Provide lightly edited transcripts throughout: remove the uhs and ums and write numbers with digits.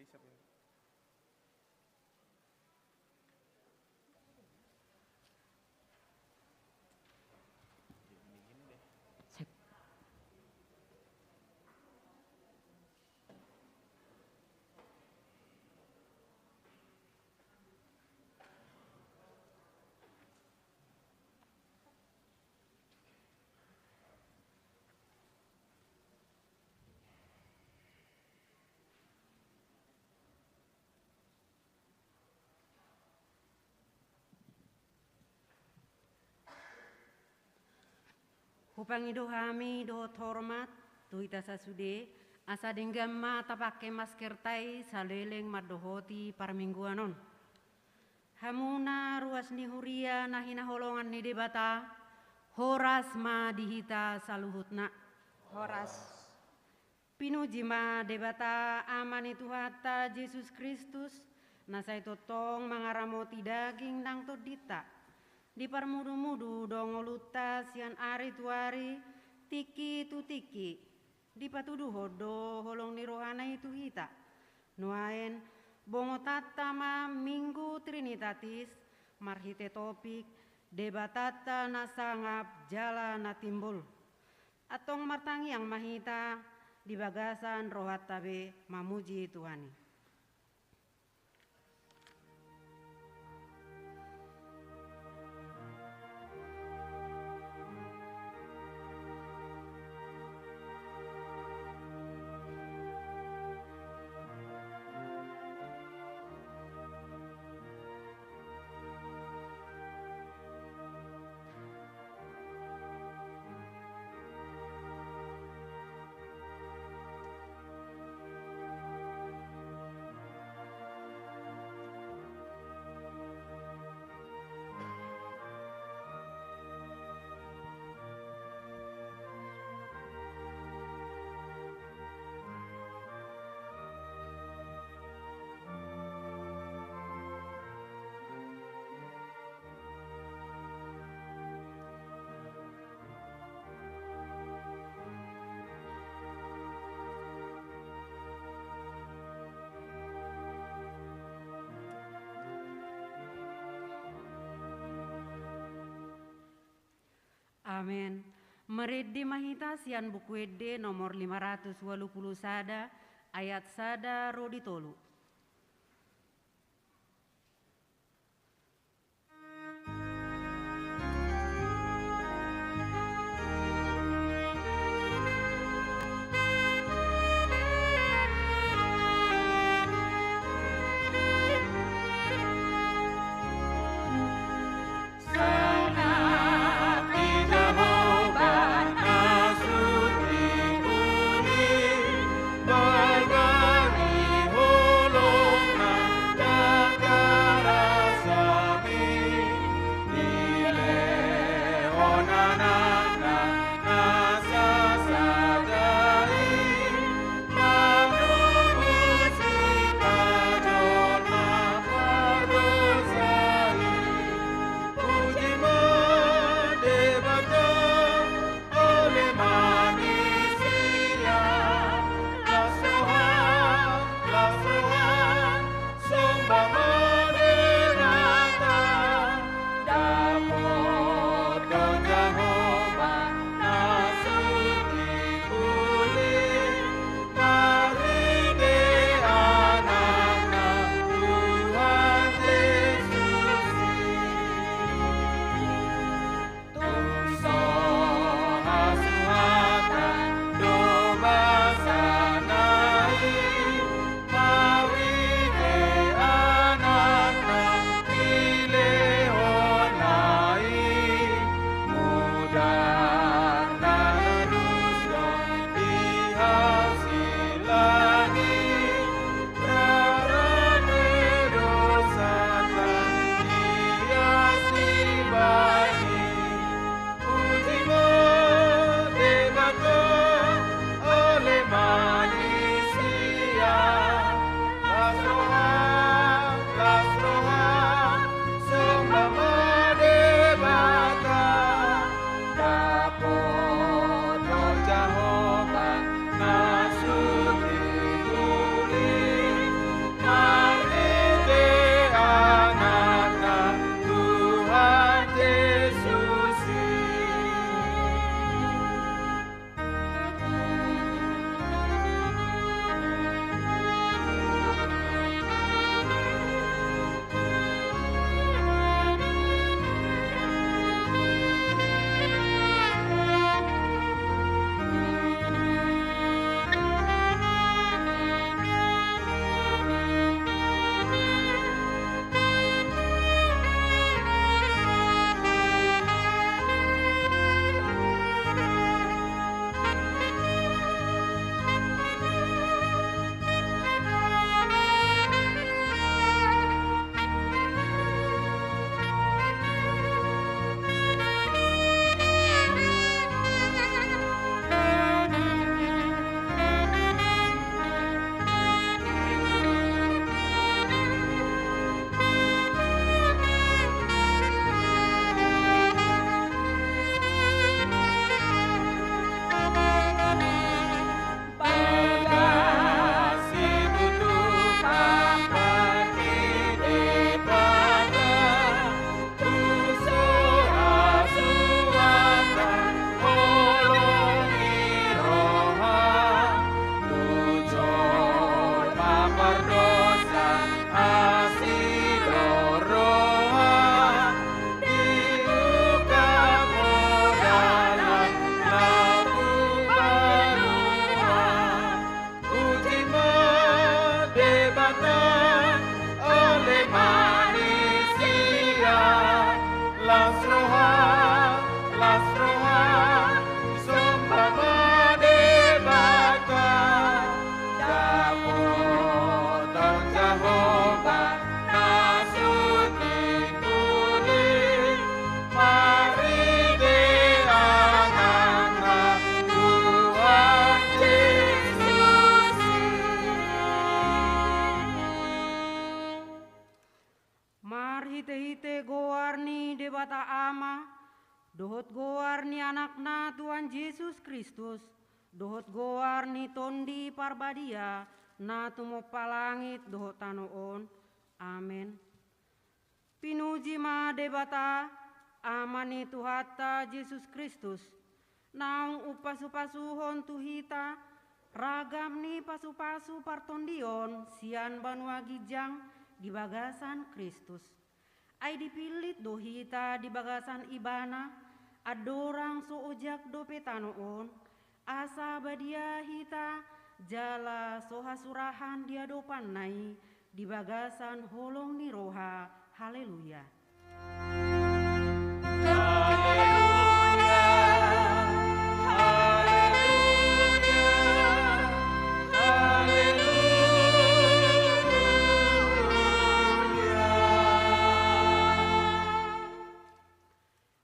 siapa ya? Gini deh. Hupangido kami dohot hormat, tuhita sasude, asa denggam ma tapake masker tai saleleng madohoti parmingguanon. Hamuna ruas ni huria nahina holongan ni debata, horas ma dihita saluhutna. Horas. Pinuji ma debata amani Tuhata Yesus Kristus, nasai totong mangaramoti daging nang todita. Di parmudu-mudu dongoluta sian ari tuari tiki tu tiki di patudu hodo holong ni rohana itu hita nuaen bongo tatama minggu trinitatis marhite topik debatata nasangap jala na timbul atong martangi yang mahita di bagasan rohat tabe mamuji Tuhani. Amin. Meredi mahita sian buku ede nomor 580 sada ayat sada rodi tolu. Bargari keselamatan oleh manusia. Las roha, sumpah debatkan, dapur Jehovah nasuti tulis, mari diangkat Tuhan Yesus. Mari hite goarni debata ama, dohot goarni anakna Tuhan Yesus Kristus, dohot goarni tondi parbadia, na tumo palangit dohot tanoon. Amen. Pinuji ma debata amani Tuhata Yesus Kristus, naung upasu-pasuhon tuhita, ragam ni pasu-pasu partondion, sian banua gijang di bagasan Kristus. Ai dipilit dohita di bagasan ibana, adorang so ojak dope tanoon, asa badia hita, jala soha surahan dia dopan nai, di bagasan holong ni roha. Haleluya.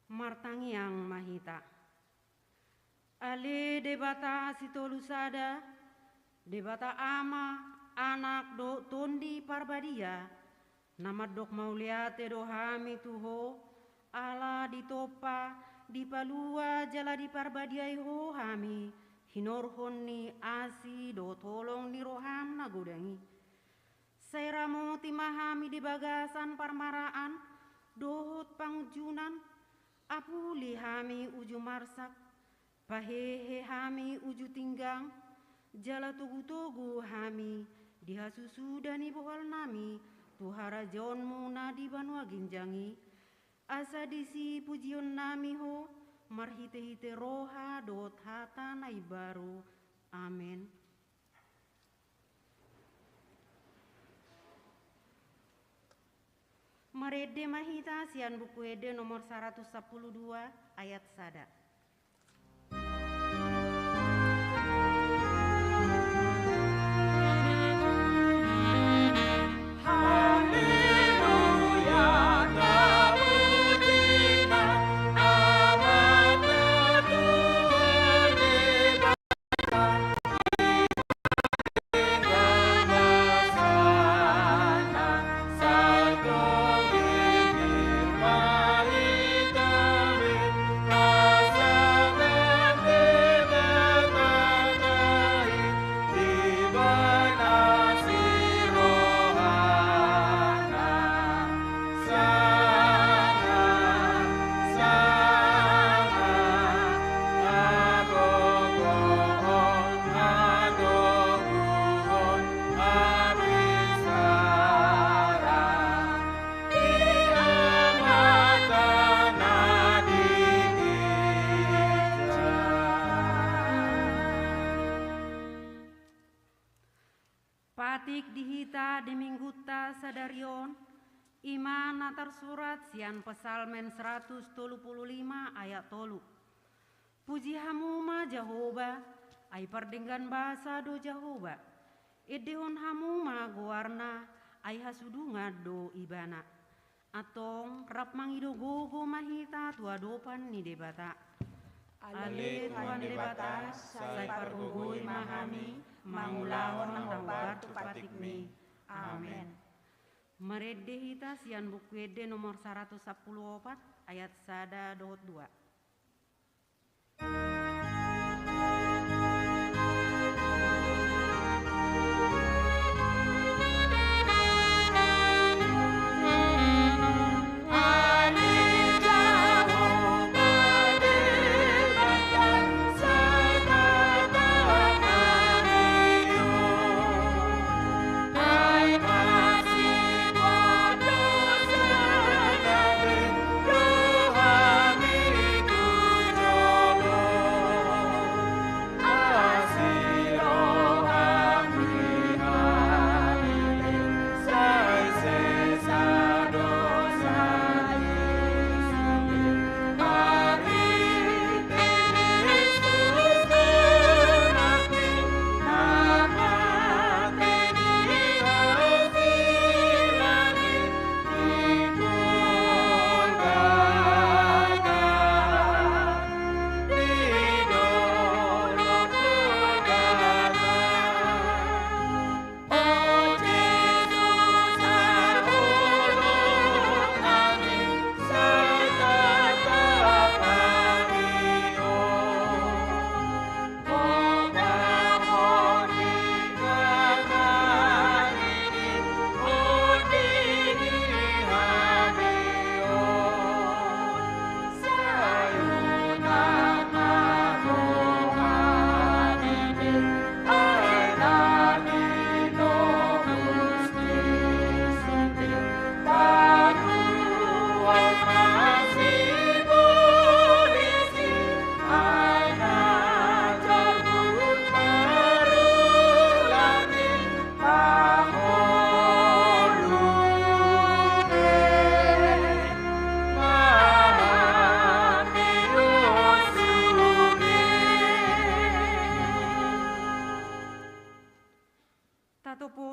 Martangiang mahita. Ale debata sitolusada, debata ama, anak do tondi parbadia, nama dok mauliate do hami tuho, ala ditopa, dipalua jala di parbadiai ho hami, hinorhon ni asi do tolong ni roham nagudangi. Sairamo timahami di bagasan parmaraan, dohot pangujunan, apuli hami uju marsak, pahehe hami uju tinggang, jala tugu-tugu hami, dihasusu dani bohal nami, tuhara jonmu nadi banua ginjangi, asa disi pujion nami ho, marhite-hite roha dot hata nai baru. Amin. Marede mahita sian buku ede nomor 112 ayat sada. Patik dihita demingguta sadarion, iman natar surat sian pesalmen 135 ayat tolu. Puji hamuma Jehovah, ai pardenggan bahasa do Jehovah, edehon hamuma goarna, ai hasudunga do ibana. Atong rap mangido gogo mahita tua dopan ni debata. Ale Tuhan debata, sai pargugui mahami, mangulawon ng tawar tupatik mi. Amen. Merede hita sian buku ede nomor 114 ayat sada dot 2. Rohani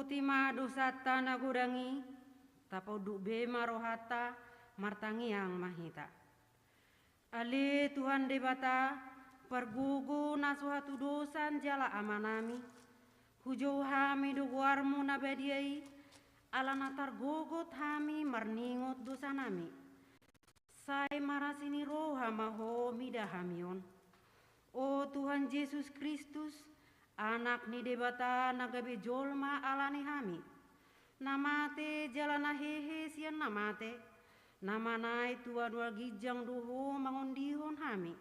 tima dosata nagudangi, tapau dube marohata martangiang mahita. Ale Tuhan debata, pergugu nasuhatu dosan jala amanami, hujau hami duguarmu nabadiai, alana targogot hami marningot dosanami. Sai marasini roha maho midahamion. O Tuhan Yesus Kristus, anak ni debata nagabe jolma alani hami. Namate jalana hehe sian namate. Namanai tua dua gijang duhu mangondihon hami.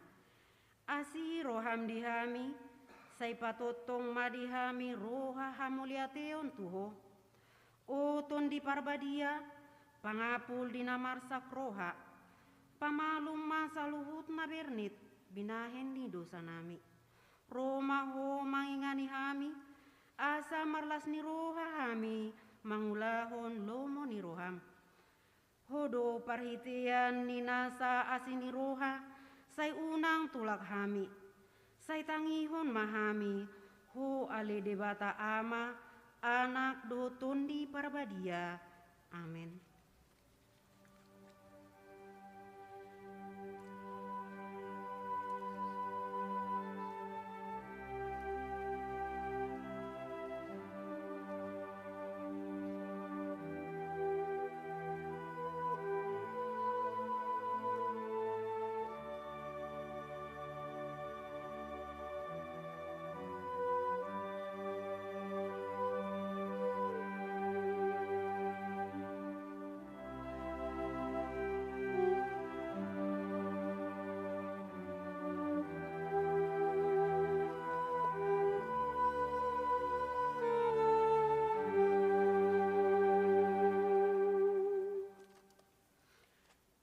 Asi roham dihami, sai patotong madihami roha hamuliateon tuho. O ton di parbadia, pangapul di namarsak roha. Pamalum masa luhut na bernit, binahen ni dosa nami. Roma ho mangingani hami, asa marlas ni roha hami, mangulahon lomo ni roham. Hodo parhitian ni nasa asini roha, say unang tulak hami. Say tangihon mahami, ho ale debata ama, anak do tundi parbadia. Amin.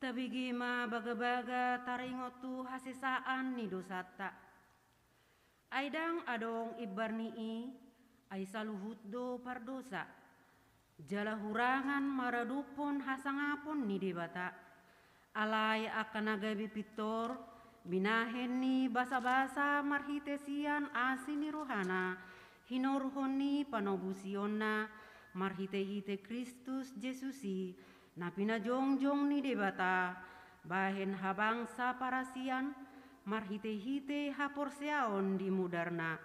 Tabigima baga-baga taringotu hasisaan ni dosata. Aidang adong ibarnii ay saluhut do pardosa. Jala hurangan maradupon hasangapon ni debata. Alay akan nagabi pitor binahen ni basa-basa marhitesian asini rohana. Hinorhon ni panobusion na marhite-hite Kristus Jesusi. Na pinajongjong ni debata, bahen habangsa parasian, marhite-hite haporseaon di mudarna,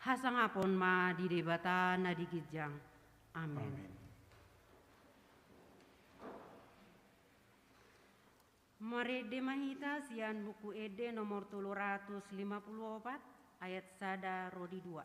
hasangapon ma di debata na digijang. Amin. Mari demahita sian buku ede nomor 354 ayat sada rodi 2.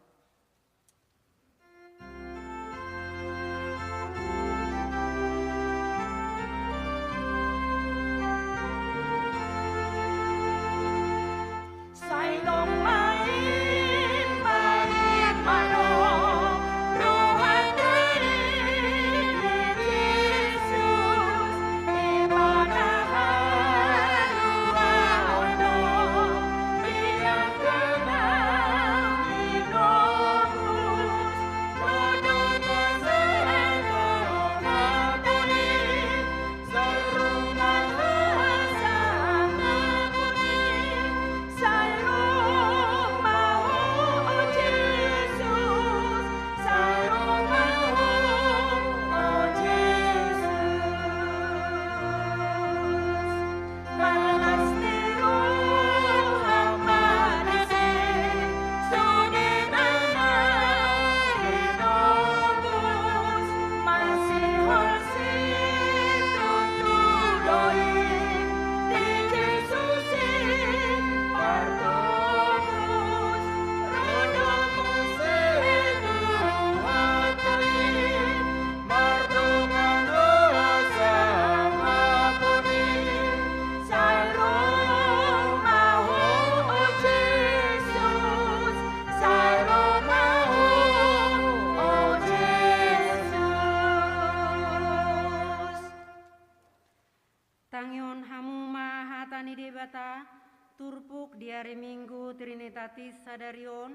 Turpuk di hari Minggu Trinitatis Sadarion,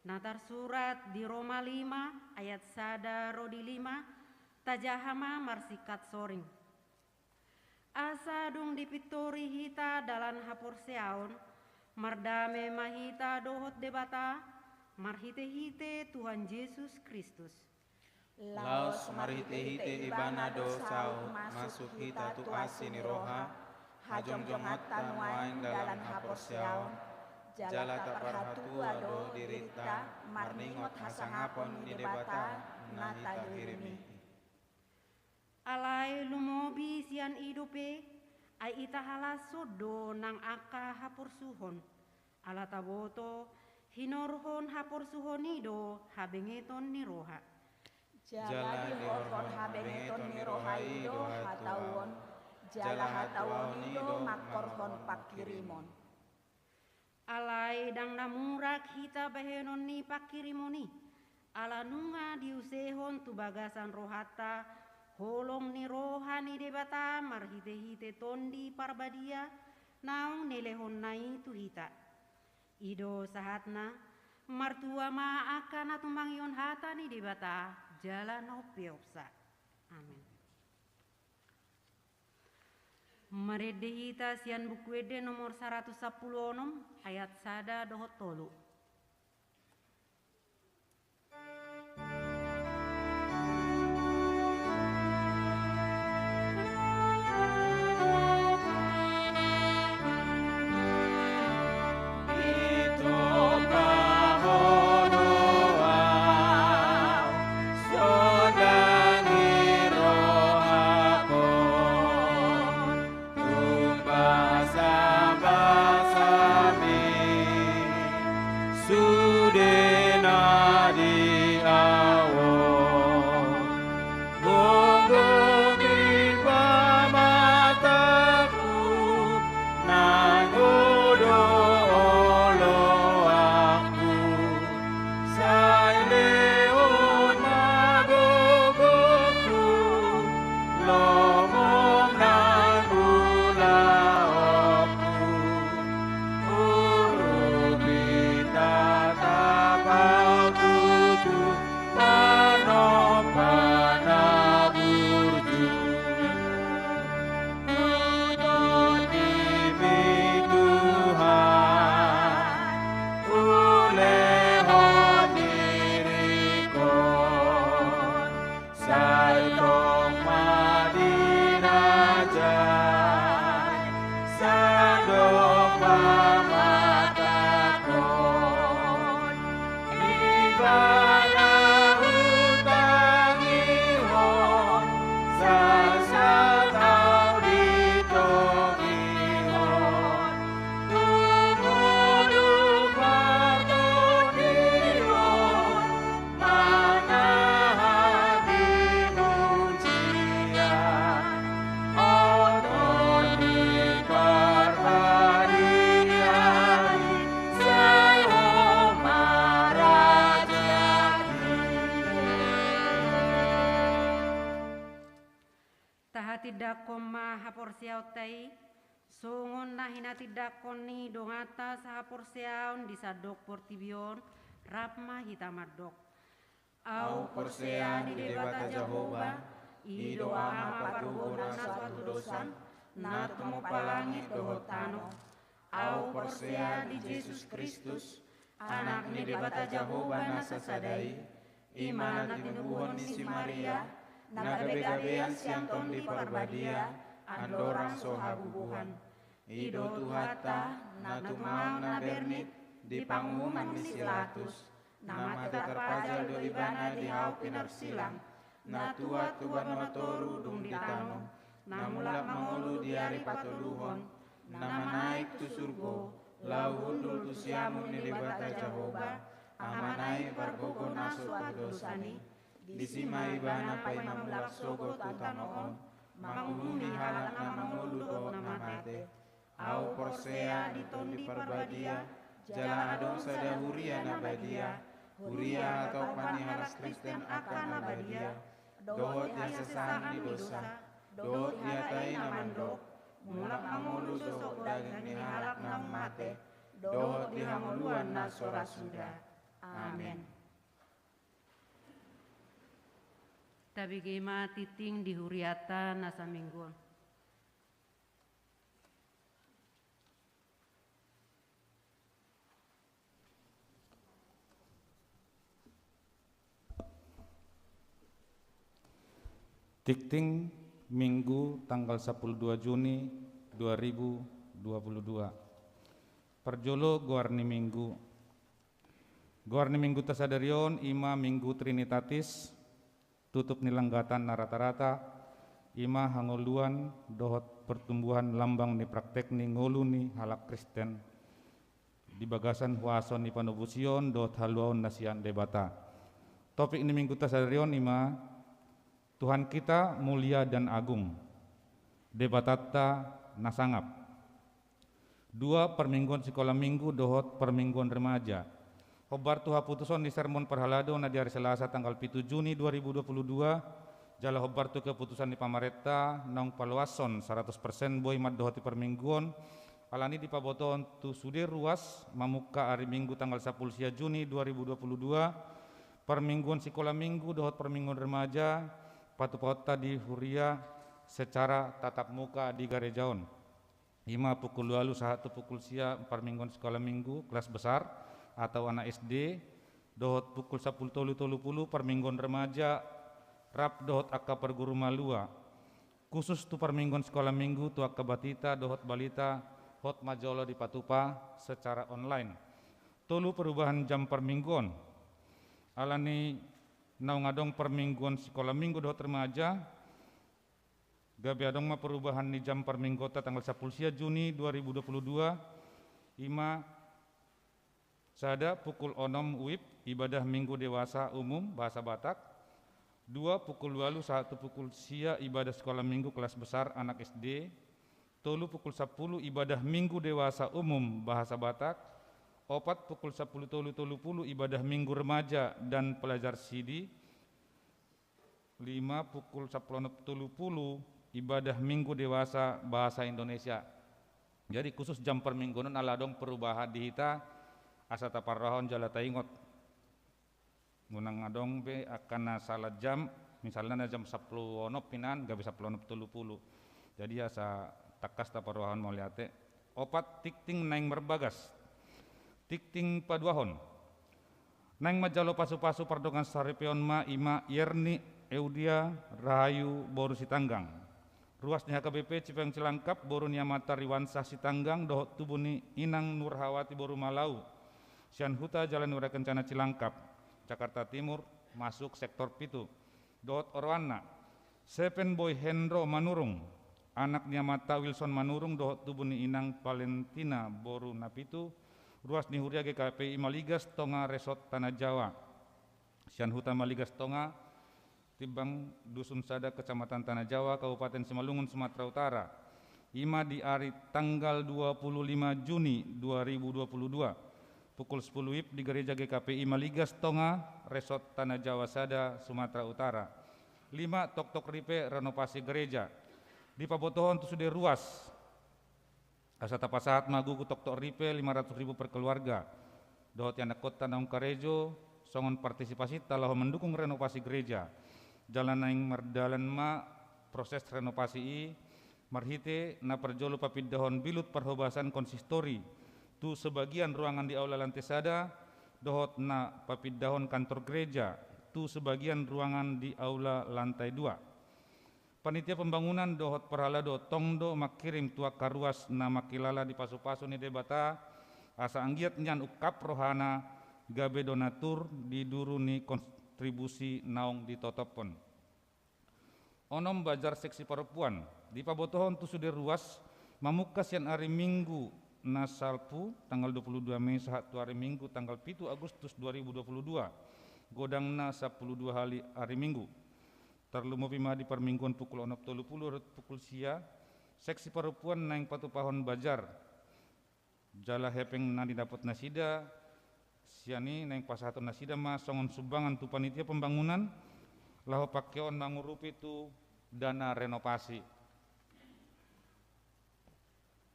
natar surat di Roma 5 ayat sada rodi 5, tajahama marsikat soring. Asa dung dipitori hita dalan haporseaon, mardame mahita dohot debata, marhite-hite Tuhan Yesus Kristus. Laos marhite-hite ibana dosau masuk hita tu asini roha hajong-jongat tanuain dalam hapor siaon jala taparhatu ado dirita marningot hasangapon ni debata nahita hirimi. Alai lumobi sian idupe ai ita halasodo nang aka hapor suhon ala taboto hinorhon hapor suhonido habengeton ni roha. Jala di horhon habengeton ni roha ido hatawon jala hatawon ido makorhon pakirimon. Alai dang namurak hita bahenon ni pakirimoni ala nunga diusehon tu bagasan rohata holong ni rohani debata marhite-hite tondi parbadia naung nelehon nai tu hita. Ido sahatna martua ma akan atumbangion hata ni debata jalan opiopsa. Amin. Meredehita sian buku ede nomor 110 ayat sada dohot tolu. Tidakon mahapor siautai songon nahina tidakon ni dongata sahapor siaun disadok portibion rapma hitamadok au porsea di debata Jehovah ido ama pargona suatu dosan natumo palangit dohotano au porsea di Yesus Kristus anak ni debata Jehovah nasasadai imana tinubuhon ni si Maria nagabe-gabean siang ton di parbadia andorang sohabubuhan ido tuhata natumau nabernit di pangumuman misilatus nama terpajal do ibana di hau pinarsilang natua tubanotoru dung ditano namulak mangulu di hari patoluhon nama naik tu surgo lau hundul tu siamun ni debata Jehovah amanai bargogo nasu adosani disimai bana pai mamulak sogo tutanoon manguluni halak na mangulu do namate au porsea ditondi parbadia jala adong sada huria nabadia huria atau paniharas Kristen akan nabadia dohot yang sesaan di dosa dohot diatai namandok mulak mangulu sosok daging ni halak namate dohot dihamuluan na sora suda. Amin. Tabi gema titing di huriata nasa mingguan. Tikting Minggu tanggal 12 Juni 2022. Perjolo Guarni Minggu. Guarni Minggu tasadarion ima Minggu Trinitatis tutup nilanggatan na rata-rata ima hangoluan dohot pertumbuhan lambang ni praktek ni ngolu ni halak Kristen di bagasan huason ni panubusion dohot haluaon nasian debata. Topik ni Minggu tasadarion ima Tuhan kita mulia dan agung. Debatata nasangap. 2 permingguan sekolah minggu dohot permingguan remaja. Hobar tuha putuson di sermon perhalado na di hari Selasa tanggal 7 Juni 2022. Jala hobar tu keputusan di pamareta nong paluason 100% boy mad dohoti permingguan. Alani di paboton tu sudir ruas mamuka hari Minggu tanggal 10 Juni 2022. Permingguan sekolah minggu dohot permingguan remaja patu-pata di Huria secara tatap muka di Garejaon. 5 pukul 2 1 pukul sia permingguan sekolah minggu kelas besar atau anak SD dohot pukul 10 permingguan remaja rap dohot akka perguru malua. Khusus tu permingguan sekolah minggu tu akka batita dohot balita hot majolo di Patupa secara online. Tolu perubahan jam permingguan. Alani naungadong permingguan sekolah minggu dohot remaja gabi adong ma perubahan ni jam perminggota tanggal 10 Juni 2022 ima sada pukul 6 UIP ibadah minggu dewasa umum bahasa Batak. 2 pukul 8 1 pukul sia ibadah sekolah minggu kelas besar anak SD. Tolu pukul 10 ibadah minggu dewasa umum bahasa Batak. 4 pukul 10 tolu ibadah minggu remaja dan pelajar sidi. 5 pukul 10 ibadah minggu dewasa bahasa Indonesia. Jadi khusus jam permingguan aladong perubahan di hita asata parahon jala taingot. Ngunang adong be akan salah jam misalnya na jam 10 onop pinan gak bisa 10 Jadi asa takas ta parahon mau liate. 4 tikting naing merbagas. Tikting paduahon. Naing majalo pasu-pasu pardongan saripion ma ima Yerni Eudia Rahayu Boru Sitanggang. Ruasnya HKBP Cipeng Cilangkap Boru Niamata Riwansah Sitanggang dohot tubuni Inang Nurhawati Boru Malau. Sian Huta Jalan Ura Kencana Cilangkap Jakarta Timur masuk sektor pitu. Dohot Orwana Sepen Boy Hendro Manurung anak Niamata Wilson Manurung dohot tubuni Inang Valentina Boru Napitu. Ruas Nihuria GKPI Maligas Tonga Resort Tanah Jawa. Sian Huta Maligas Tonga Tibang Dusun Sada Kecamatan Tanah Jawa Kabupaten Simalungun Sumatera Utara. Ima di hari tanggal 25 Juni 2022 pukul 10 WIB di gereja GKPI Maligas Tonga Resort Tanah Jawa Sada Sumatera Utara. 5 tok-tok ripe renovasi gereja. Di Pabotohon tu sudah ruas asata pasahat magugu tok-tok ripe 500.000 per keluarga. Dohot yang kota naung karejo songon partisipasi telah mendukung renovasi gereja. Jalan naing merdalan ma proses renovasi i marhite na perjolo papidahon bilut perhobasan konsistori tu sebagian ruangan di aula lantai sada dohot na papidahon kantor gereja tu sebagian ruangan di aula lantai 2. Panitia pembangunan dohot perhala dohot tongdo makirim tua karuas na makilala di pasu-pasu ni debata asa anggiat nyan ukap rohana gabe donatur di duru ni kontribusi naung ditotopon. Onom bajar seksi perempuan di Pabotohon tu sudah ruas mamukas yang hari Minggu nasalpu tanggal 22 Mei saat tu hari Minggu tanggal 7 Agustus 2022 godang na 12 hari Minggu terlumu pima di permingguan pukul 6.30 pukul sia seksi perempuan naing patupahon bajar jala hepeng na didapat nasida siani naing pasahaton nasida ma songon sumbangan tu panitia pembangunan lahu pakeon mangurupi tu dana renovasi.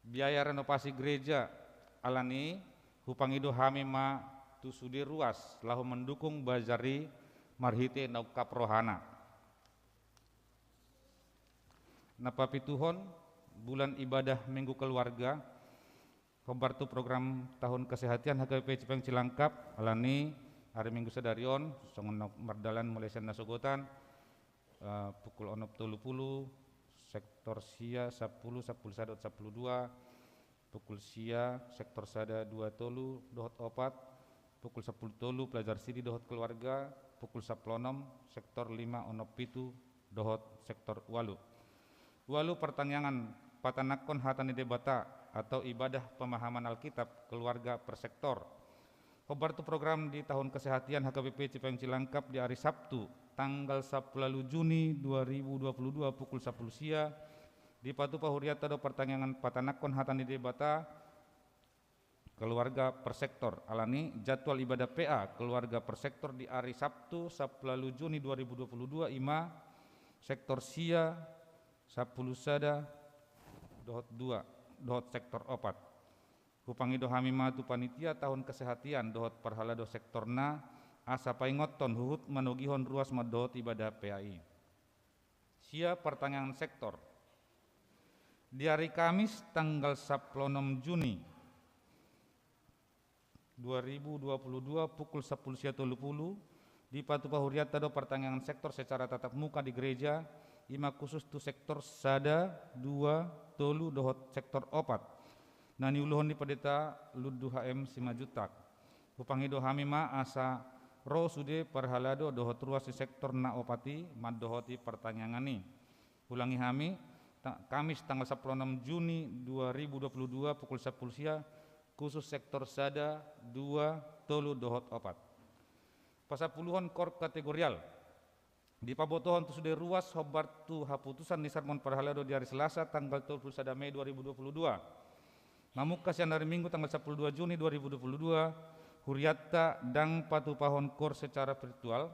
Biaya renovasi gereja alani hupangido hami ma tu sudi ruas lahu mendukung bazari marhite naukap rohana. Napapituhon bulan ibadah minggu keluarga Hobar tu program tahun kesehatan HKBP Cipeng Cilangkap alani hari Minggu sedarion songon merdalan Malaysia nasogotan pukul 6.30 sektor sia 10.10 10.2 pukul sia sektor sada 2 tolu dohot 4 pukul 10 tolu pelajar sidi dohot keluarga pukul 10 sektor 5 onop pitu dohot sektor walu pertanyaan patanakon hatani debata atau ibadah pemahaman Alkitab keluarga per sektor. Khobar tu program di tahun kesehatan HKBP Cipayung Cilangkap di hari Sabtu tanggal 10 Juni 2022 pukul 10 sia di Patu Pahuriata do pertanyaan patanakon hatani debata keluarga per sektor alani jadwal ibadah PA keluarga per sektor di hari Sabtu 10 Juni 2022 ima sektor sia 10 sada dohot 2 dohot sektor 4 Hupangido hamima tu panitia tahun kesehatan dohot perhalado sektorna asa paingoton huhut manugihon ruas madot ibadah PAI. Sia pertanyaan sektor. Di hari Kamis tanggal 16 Juni 2022 pukul 10.30 di Patu Pahuriata do pertanyaan sektor secara tatap muka di gereja ima khusus tu sektor sada 2 tolu dohot sektor 4 nani uluhon di pedeta Luddu HM Simajutak Hupangido hamima asa ro sude perhalado dohot ruas di sektor na opati mad dohoti pertanyaan ni ulangi hami Kamis tanggal 16 Juni 2022 pukul 10 sia khusus sektor sada 2 tolu dohot 4 pasapuluhon kor kategorial di pabotohon tu sude ruas hobar tu haputusan di sarmon perhalado di hari Selasa tanggal 21 Mei 2022 Mamukas yang dari Minggu tanggal 12 Juni 2022 Huriata dan Patu Pahon Kor secara virtual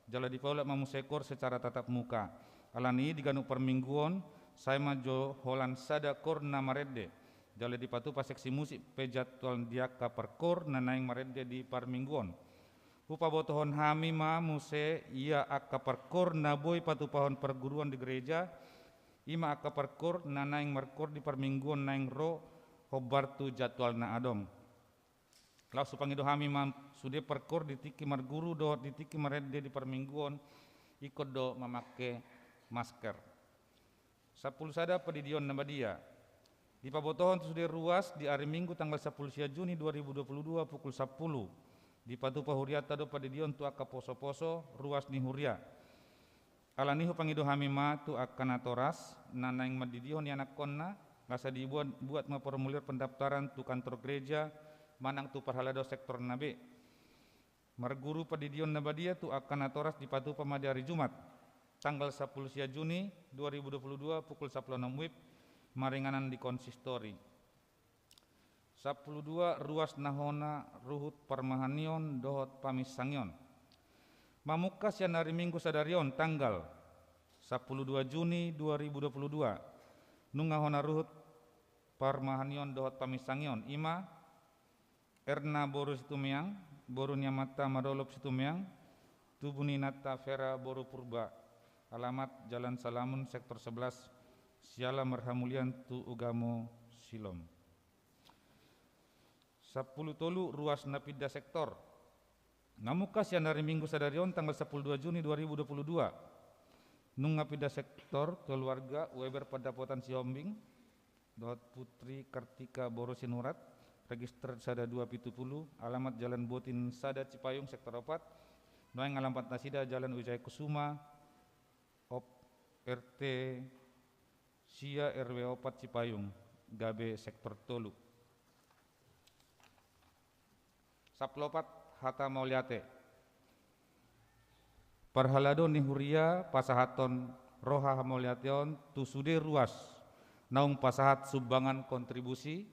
jala dipaulak mamusekor secara tatap muka alani diganu permingguan saya majo holan sada kor na maredde jala dipatu paseksi musik pejadwal diaka per kor na naing maredde di permingguan upa botohon hami ma muse ia akka per kor na boy Patu Pahon perguruan di gereja ima akka per kor na naing markor di permingguan naing ro hobar tu jadwal na adong lau supangido hami mam sude perkor di tiki marguru do di tiki maredde di permingguan ikut do memakai masker 10 sada pedidion nabadia di pabotohon sude ruas di hari Minggu tanggal 10 Juni 2022 pukul 10 di Patu Pahuriata do pedidion tu akka poso-poso ruas ni huria alani hupangido hami ma tu akan atoras nanaing madidion yanak konna ngasa dibuat memformulir pendaftaran tu kantor gereja manang tu perhalado sektor nabe marguru pedidion nabadia tu akan atoras di Patu Pamadi hari Jumat tanggal 10 Juni 2022 pukul 10 WIB maringanan di konsistori 12 ruas nahona ruhut permahanion dohot pamisangyon mamukas yang hari Minggu sadarion tanggal 12 Juni 2022 nungahona ruhut parmahanion dohot pamisangyon ima Erna boru situmeang boru nyamata madolop situmeang tubuni nata vera boru purba alamat Jalan Salamun sektor 11 Siala Merhamulian tu Ugamo Silom 10 tolu ruas napida sektor namukas yang hari Minggu sadarion tanggal 12 Juni 2022 nung napida sektor keluarga Weber Padapotan Siombing dohot Putri Kartika Boro Sinurat register sada 270 alamat Jalan Botin Sada Cipayung sektor 4 noeng alamat Nasida Jalan Wijaya Kusuma op RT Sia RW 4 Cipayung Gabe sektor tolu saplopat Hata Mauliate perhalado ni huria pasahaton roha Mauliateon tu sude ruas naung pasahat sumbangan kontribusi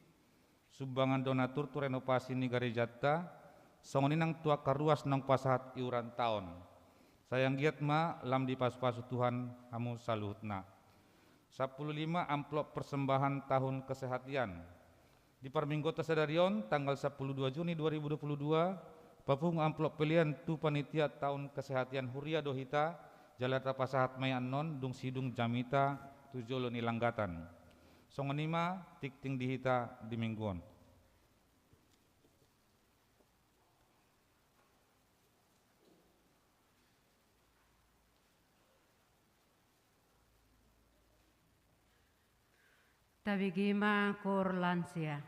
sumbangan donatur tu renovasi ni garejata songoninang tua karuas nang pasahat iuran tahun sayang giat ma lam di pas-pasu Tuhan hamu saluhutna 15 amplop persembahan tahun kesehatan di perminggota sadarion tanggal 12 Juni 2022 papung amplop pilihan tu panitia tahun kesehatan huria dohita jalata pasahat mayan non dung sidung jamita tujolo nilanggatan songonima tikting dihita di mingguan Tabigima kor lansia.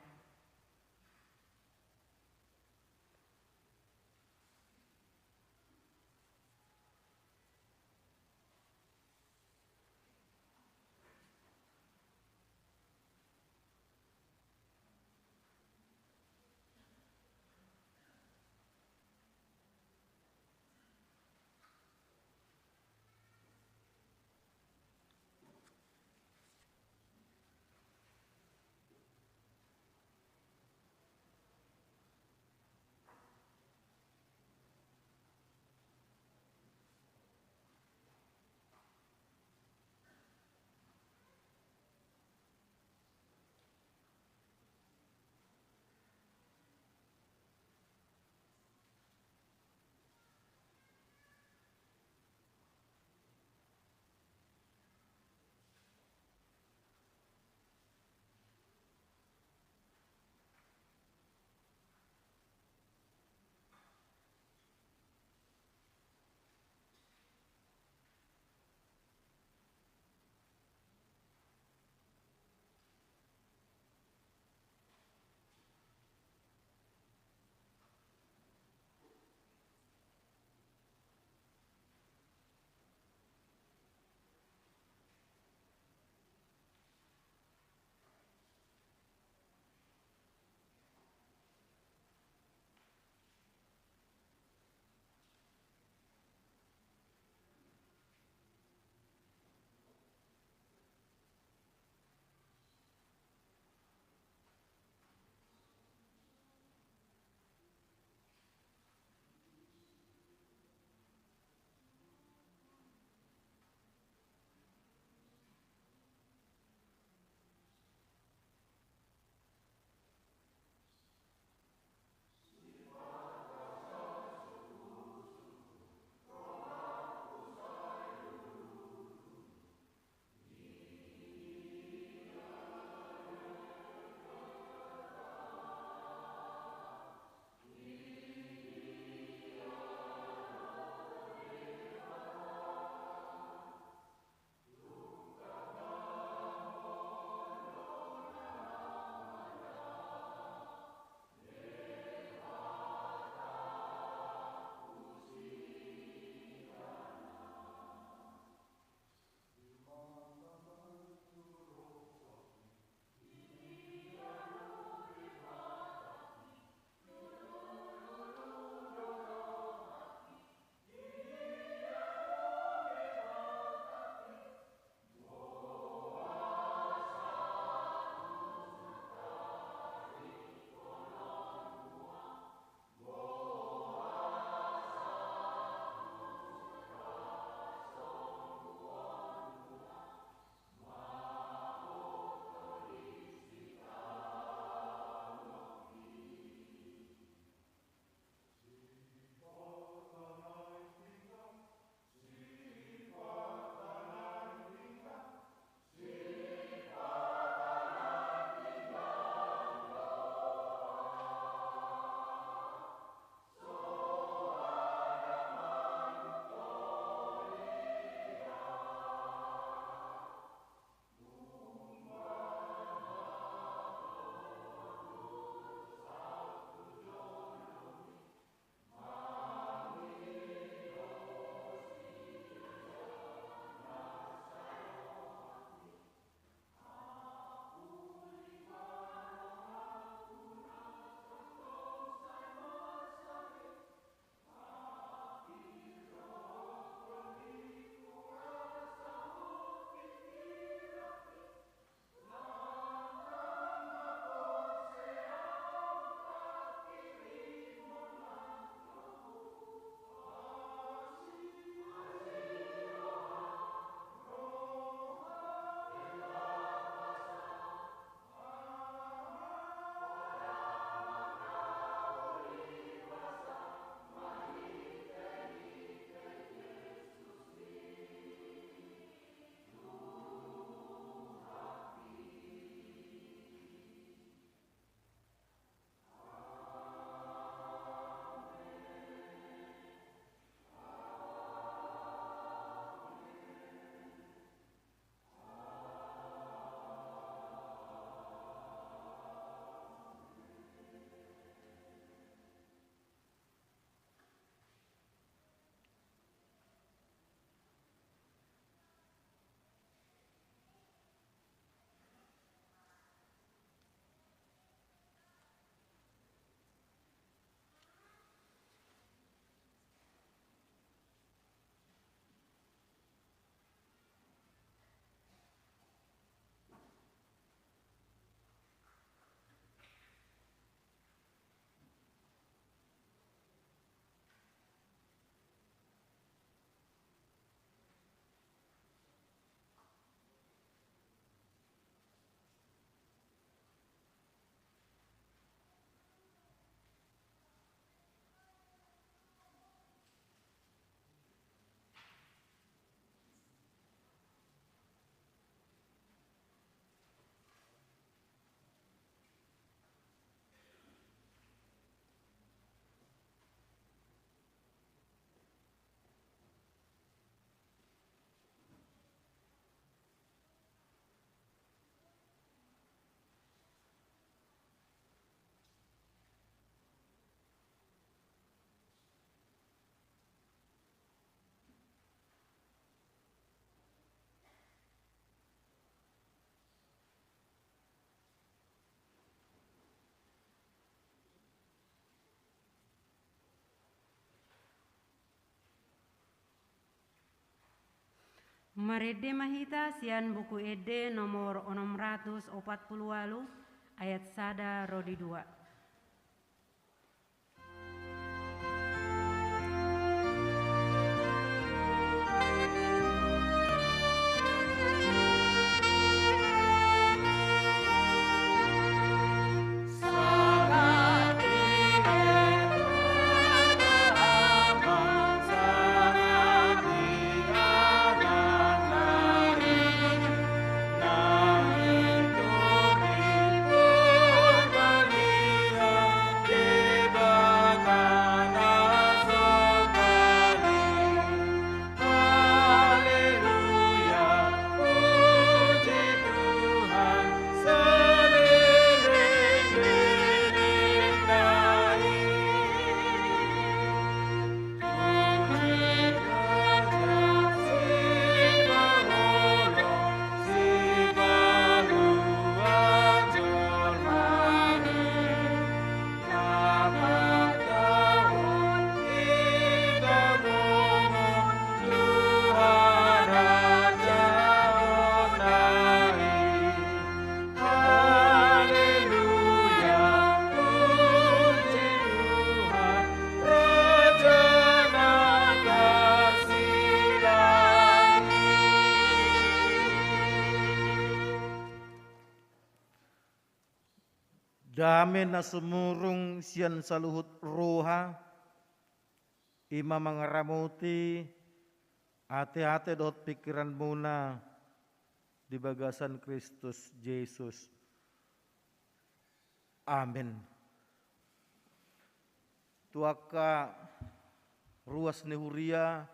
Marede mahita sian buku ede nomor 648 ayat 1 rodi 2. Dame na sumurung sian saluhut roha, ima mangaramuti, ate-ate dot pikiran muna di bagasan Kristus Yesus. Amin. Tuaka ruas nehuria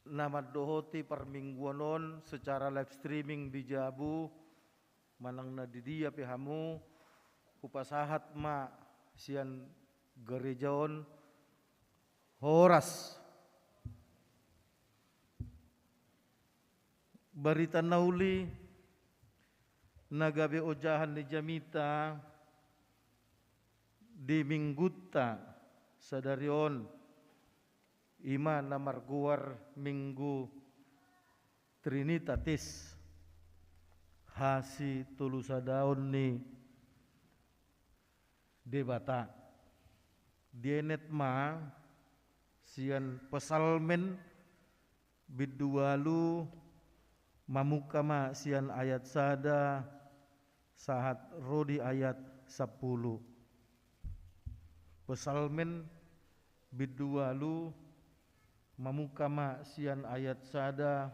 nama dohoti permingguanon secara live streaming di Jabu. Manang na didia pihamu kupasahat ma sian gerejaon horas barita nauli nagabe ojahan ni jamita di mingguta sadarion ima na marguar minggu Trinitatis hasi tulusa daun ni debata dienet ma sian pesalmen bidualu mamukama sian ayat sada sahat rodi ayat 10 pesalmen bidualu mamukama sian ayat sada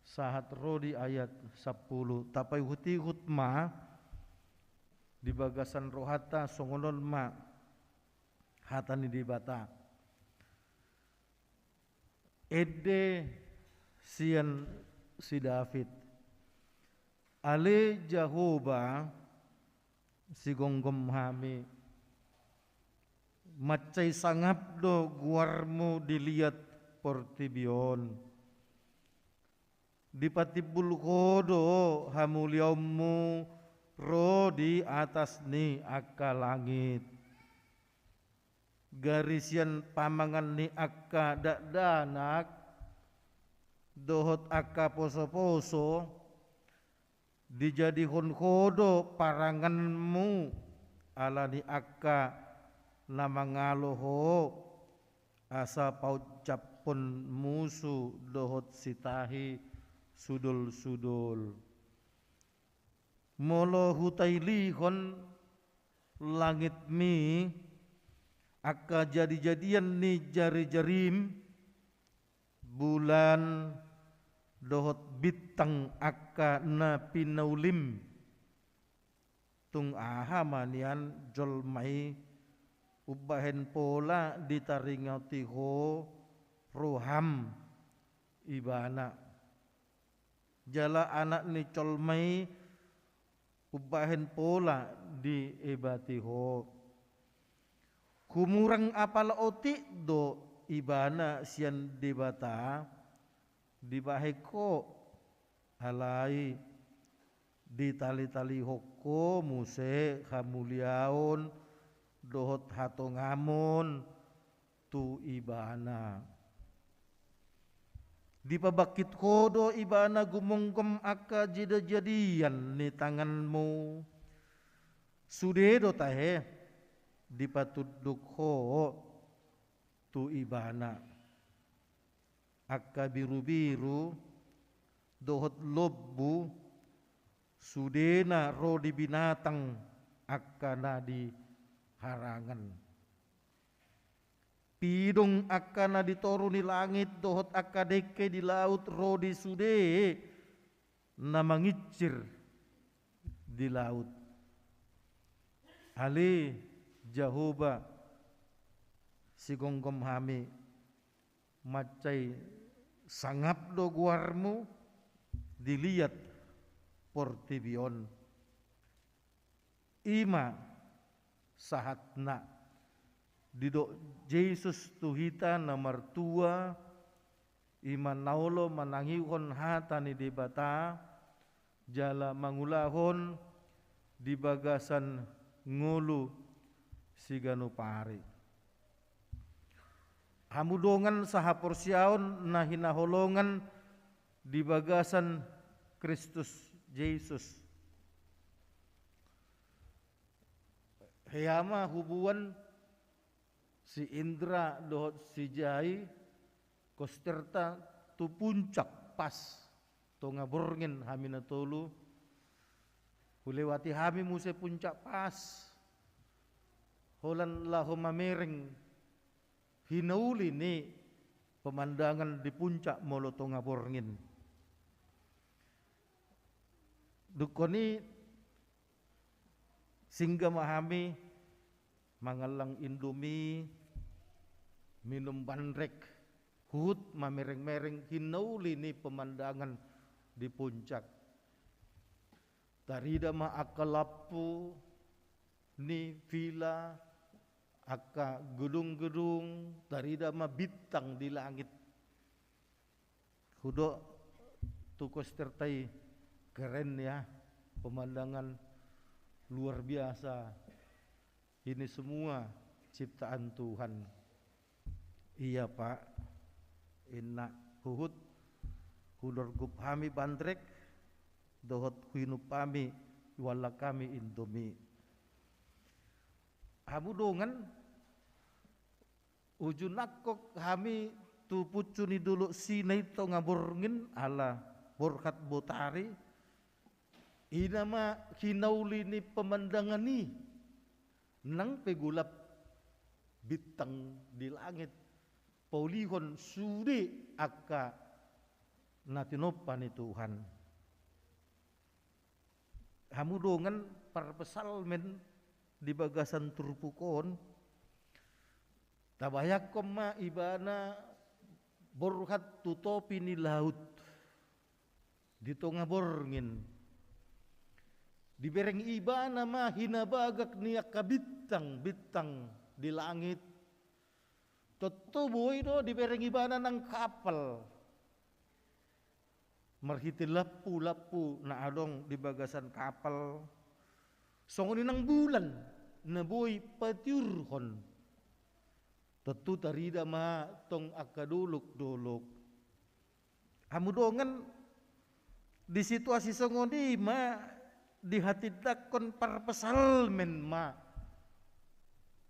sahat rodi ayat 10 tapai huti hutma di bagasan rohata songonon ma hatani di bata ede sian si David ale Jahoba si gonggom hami macai sangap do guarmu dilihat portibion di patibul kodo hamuliamu ro di atas ni akka langit garisian pamangan ni akka danak dohot akka poso-poso dijadihon kodo paranganmu ala ni akka namangaloho asa paucapon musu dohot sitahi sudul-sudul molo hutailihon langit mi akka jadi-jadian ni jari-jarim bulan dohot bitang akka na pinaulim tung aha manian jolmai ubahen pola ditaringau tiho roham ibana jala anak ni colmai ubahen pola di ebatiho kumurang apala otik do ibana sian debata dibaheko halai di tali-tali hoko muse hamuliaon dohot hatongamon tu ibana Di pabakit kodo ibana gumonggom aka jadian ni tanganmu. Sudedo tahe di patuduk ho tu ibana. Aka biru-biru dohot lobbu sudena ro di binatang aka na di harangan. Pidong akana ditoru ni langit dohot akadeke di laut rodi sude na mangicir di laut. Ali Jehovah sigonggom hami macai sangap do guarmu dilihat portibion. Ima sahatna didok Jesus tuhita na martua iman naulo manangihon hata ni debata jala mangulahon di bagasan ngulu sigano pari. Hamudongan saha porsiaon na hinaholongan di bagasan Kristus Jesus. Heyama hubuan si Indra dohot si Jai kosterta tu puncak pas to ngaborngen hamina tolu hulewati hami muse puncak pas holan laho mamereng hinauli ni pemandangan di puncak molo to ngaborngen dukoni singga mahami mangalang Indomie minum bandrek hut mamereng-mereng hinauli ni pemandangan di puncak tarida ma akalapu ni villa aka gedung-gedung tarida ma bintang di langit hudo tukos tertai keren ya pemandangan luar biasa ini semua ciptaan Tuhan. Iya Pak, enak huhut hudor gup hami bandrek dohot huinup kami wala kami Indomie. Hamu dongan ujun nakok kami tu pucuni dulu sinai to ngaborngin ala borkat botari inama hinauli ni pemandangan ni nang pegulap bintang di langit paulihon sude akka natinopan ni Tuhan. Hamudongan para pesalmen di bagasan turpukon tabayak koma ibana borhat tutopi ni laut di tonga borngin di bereng ibana mah hinabagak niya kabitang-bitang di langit. Totoboy do di bereng ibana ng kapal. Marhiti lapu-lapu na adong di bagasan kapal. Songonin ng bulan na boy patiurhon. Totu tarida ma tong akaduluk-duluk. Hamudongan di situasi songoni ma dihatidakon parpesalmen ma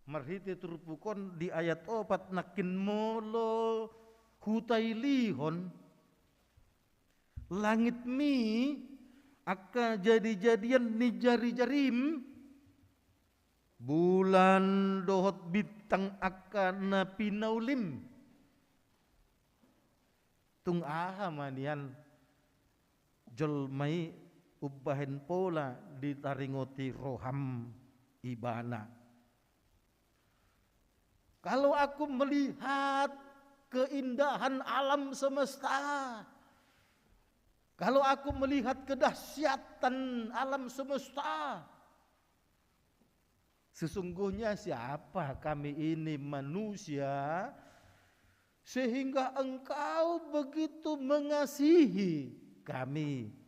marhiti turpukon di ayat 4 nakin molo hutai lihon langit mi aka jadi-jadian ni jari-jarim bulan dohot bintang aka na pinaulim tung aha manian jolmai ubahen pola ditaringoti roham ibana. Kalau aku melihat keindahan alam semesta, kalau aku melihat kedahsyatan alam semesta, sesungguhnya siapa kami ini manusia sehingga engkau begitu mengasihi kami.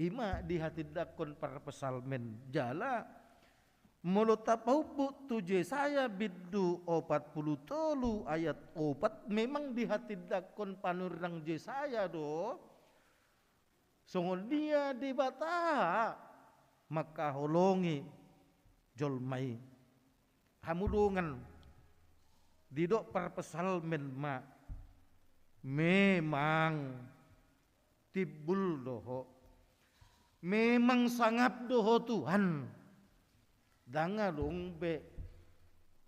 Ima dihatidakon para pesalmen jala Molo tapaupu tu Yesaya bidu 43 ayat 4 memang di hati dakon panurang Yesaya do. Songon dia di bata maka holongi jolmai hamudungan didok parpesal menma memang tibul doho memang sangap doho Tuhan danga dong be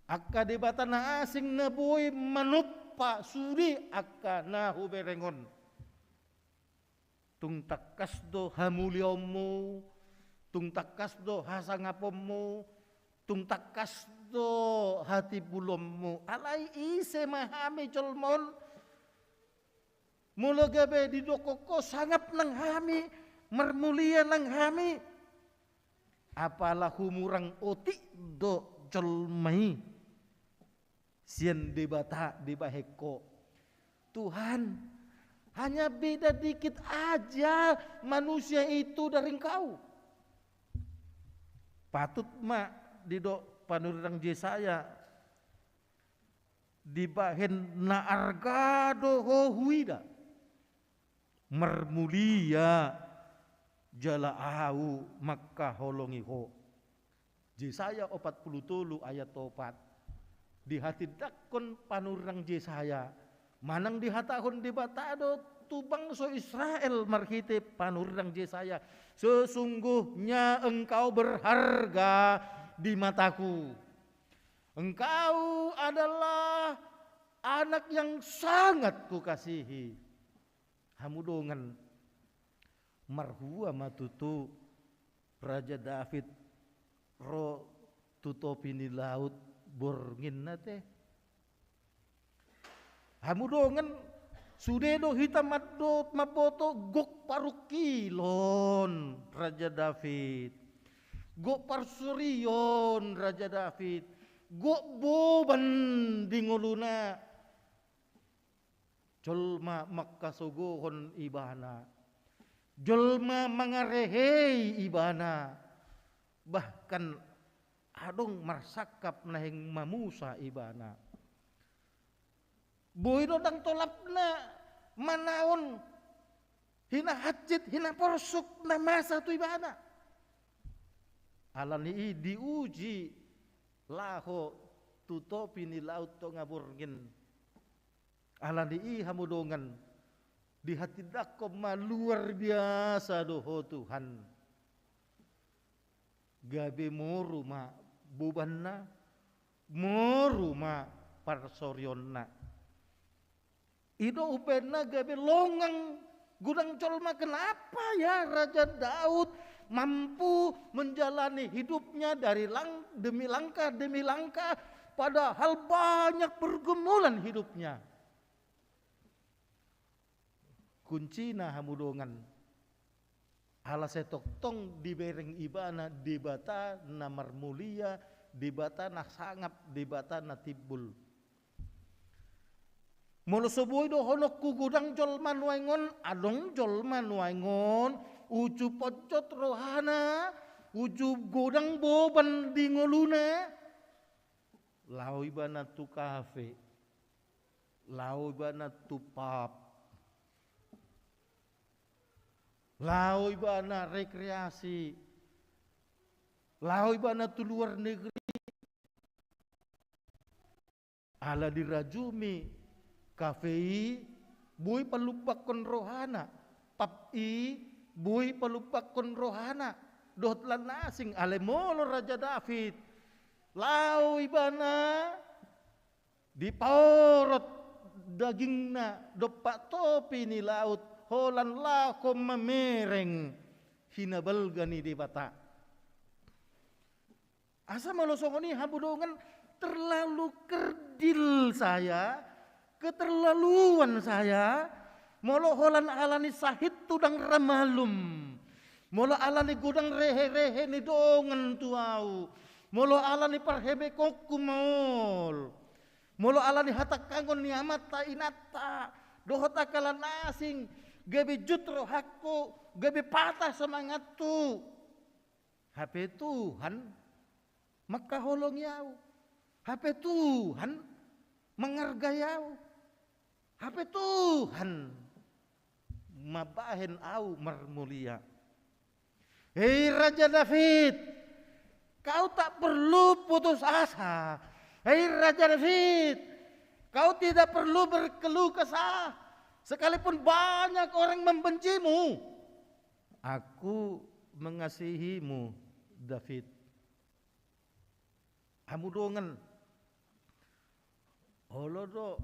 akka di bata na asing na boy manupa suri akka na huberengon tung takas do hamuliomu tung takas do hasangapomu tung takas do hati bulommu alai ise mahami colmon mula gabe di dokoko sangap nang hami marmulia nang hami apalah humurang otik do colmai sien debata di baheko Tuhan hanya beda dikit aja manusia itu dari engkau patut mak di do panurang Yesaya di bahen na arga do huida marmulia jala au maka holongi ho Yesaya 43 ayat 4 di hati dakon panurang Yesaya manang di hatahon di batado tu bangsa Israel marhite panurang Yesaya sesungguhnya engkau berharga di mataku engkau adalah anak yang sangat kukasihi hamudongan marhua matutu Raja David ro tutopi ni laut borngin nate hamudongan sudedo hitam madot mapoto gok parukilon Raja David gok parsurion Raja David gok boban dingoluna jolma makasogohon ibana jolma mangarehei ibana bahkan adong marsakap nahing mamusa ibana boy dodang tolapna manaon hina hajit hina porsuk na masa tu ibana alani diuji laho tutopi ni laut to ngaburngin alani hamudongan di hati dakom luar biasa doho Tuhan gabe moru ma bubanna moru ma parsorionna ido upenna gabe longang gudang colma kenapa ya Raja Daud mampu menjalani hidupnya dari demi langkah padahal banyak pergumulan hidupnya kuncina hamudongan ala setok tong dibereng ibana debata na marmulia debata na sangap debata na tibul molo soboy do honok ku gudang jolman waingon adong jolman waingon uju pocot rohana uju godang boban dingoluna lau ibana tu kafe lau ibana tu pub lau ibana rekreasi lau ibana tu luar negeri ala dirajumi kafei bui palupakon rohana papi bui palupakon rohana dot lan asing alemolo Raja David lau ibana dipaorot dagingna dopak topi ni laut holan lakom mamereng hinabalgani di bata asa malosongoni habudongan terlalu kerdil saya keterlaluan saya molo holan alani sahit tudang ramalum molo alani gudang rehe-rehe ni dongan tuau molo alani parhebe kokkumol molo alani hatak kangon ni amata inata dohota kalan asing gabe jutro hakku gabe patah semangatku HP Tuhan maka holong yau. Hape Tuhan menghargai yau. Hape Tuhan mabahen au mermulia. Hei Raja David, kau tak perlu putus asa. Hei Raja David, kau tidak perlu berkeluh kesah. Sekalipun banyak orang membencimu, aku mengasihimu, David. Hamudongan holodo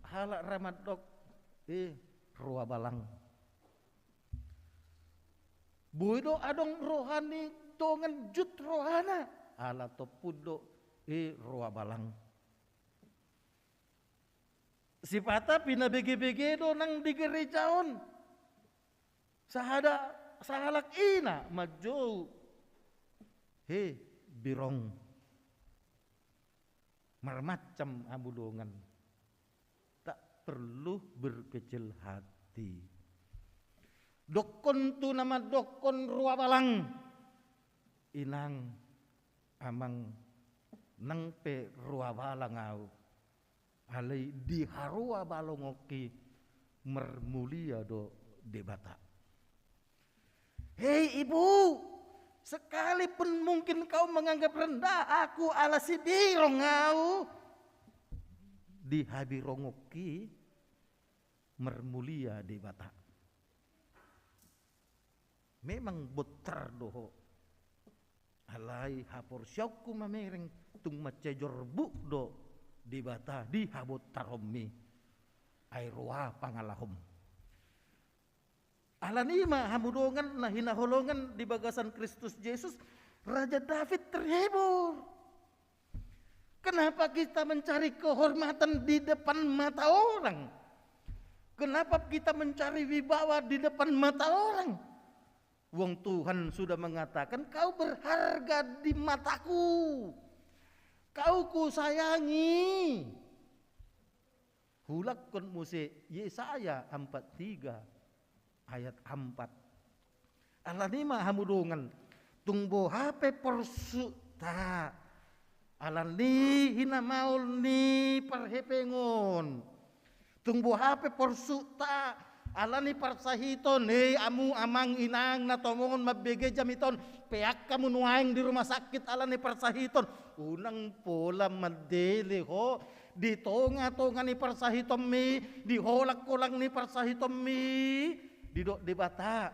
halak ramat dok roa balang. Buido adong rohani dongan jut rohana ala topudo roa balang. Sipata pina bege-bege do nang di gerejaon. Sahalak ina majo birong. Marmacam abudongan. Tak perlu berkecil hati. Dokon tu nama dokon rua balang. Inang amang nang pe rua balang au. Alai di harua balongoki mermulia do debata. Hei ibu, sekalipun mungkin kau menganggap rendah aku ala si birong au. Di habirongoki mermulia debata. Memang botar doho. Alai hapor syauku mamereng tung macejor buk do debata di habot taromi airwa pangalahom. Alanima hamudongan nahina holongan di bagasan Kristus Yesus, Raja David terhibur. Kenapa kita mencari kehormatan di depan mata orang? Kenapa kita mencari wibawa di depan mata orang? Wong Tuhan sudah mengatakan kau berharga di mataku. Kau ku sayangi. Hulak kon muse Yesaya 43 ayat 4. Alanima hamudongan tungbo hape persuta. Alani hina maul ni parhepengon. Tungbo hape persuta. Alani parsahiton amu amang inang na tomongon mabege jamiton peak kamu nuaing di rumah sakit alani parsahiton unang pola madele ho di tonga ni parsahiton mi di holak kolang ni parsahiton mi di dok debata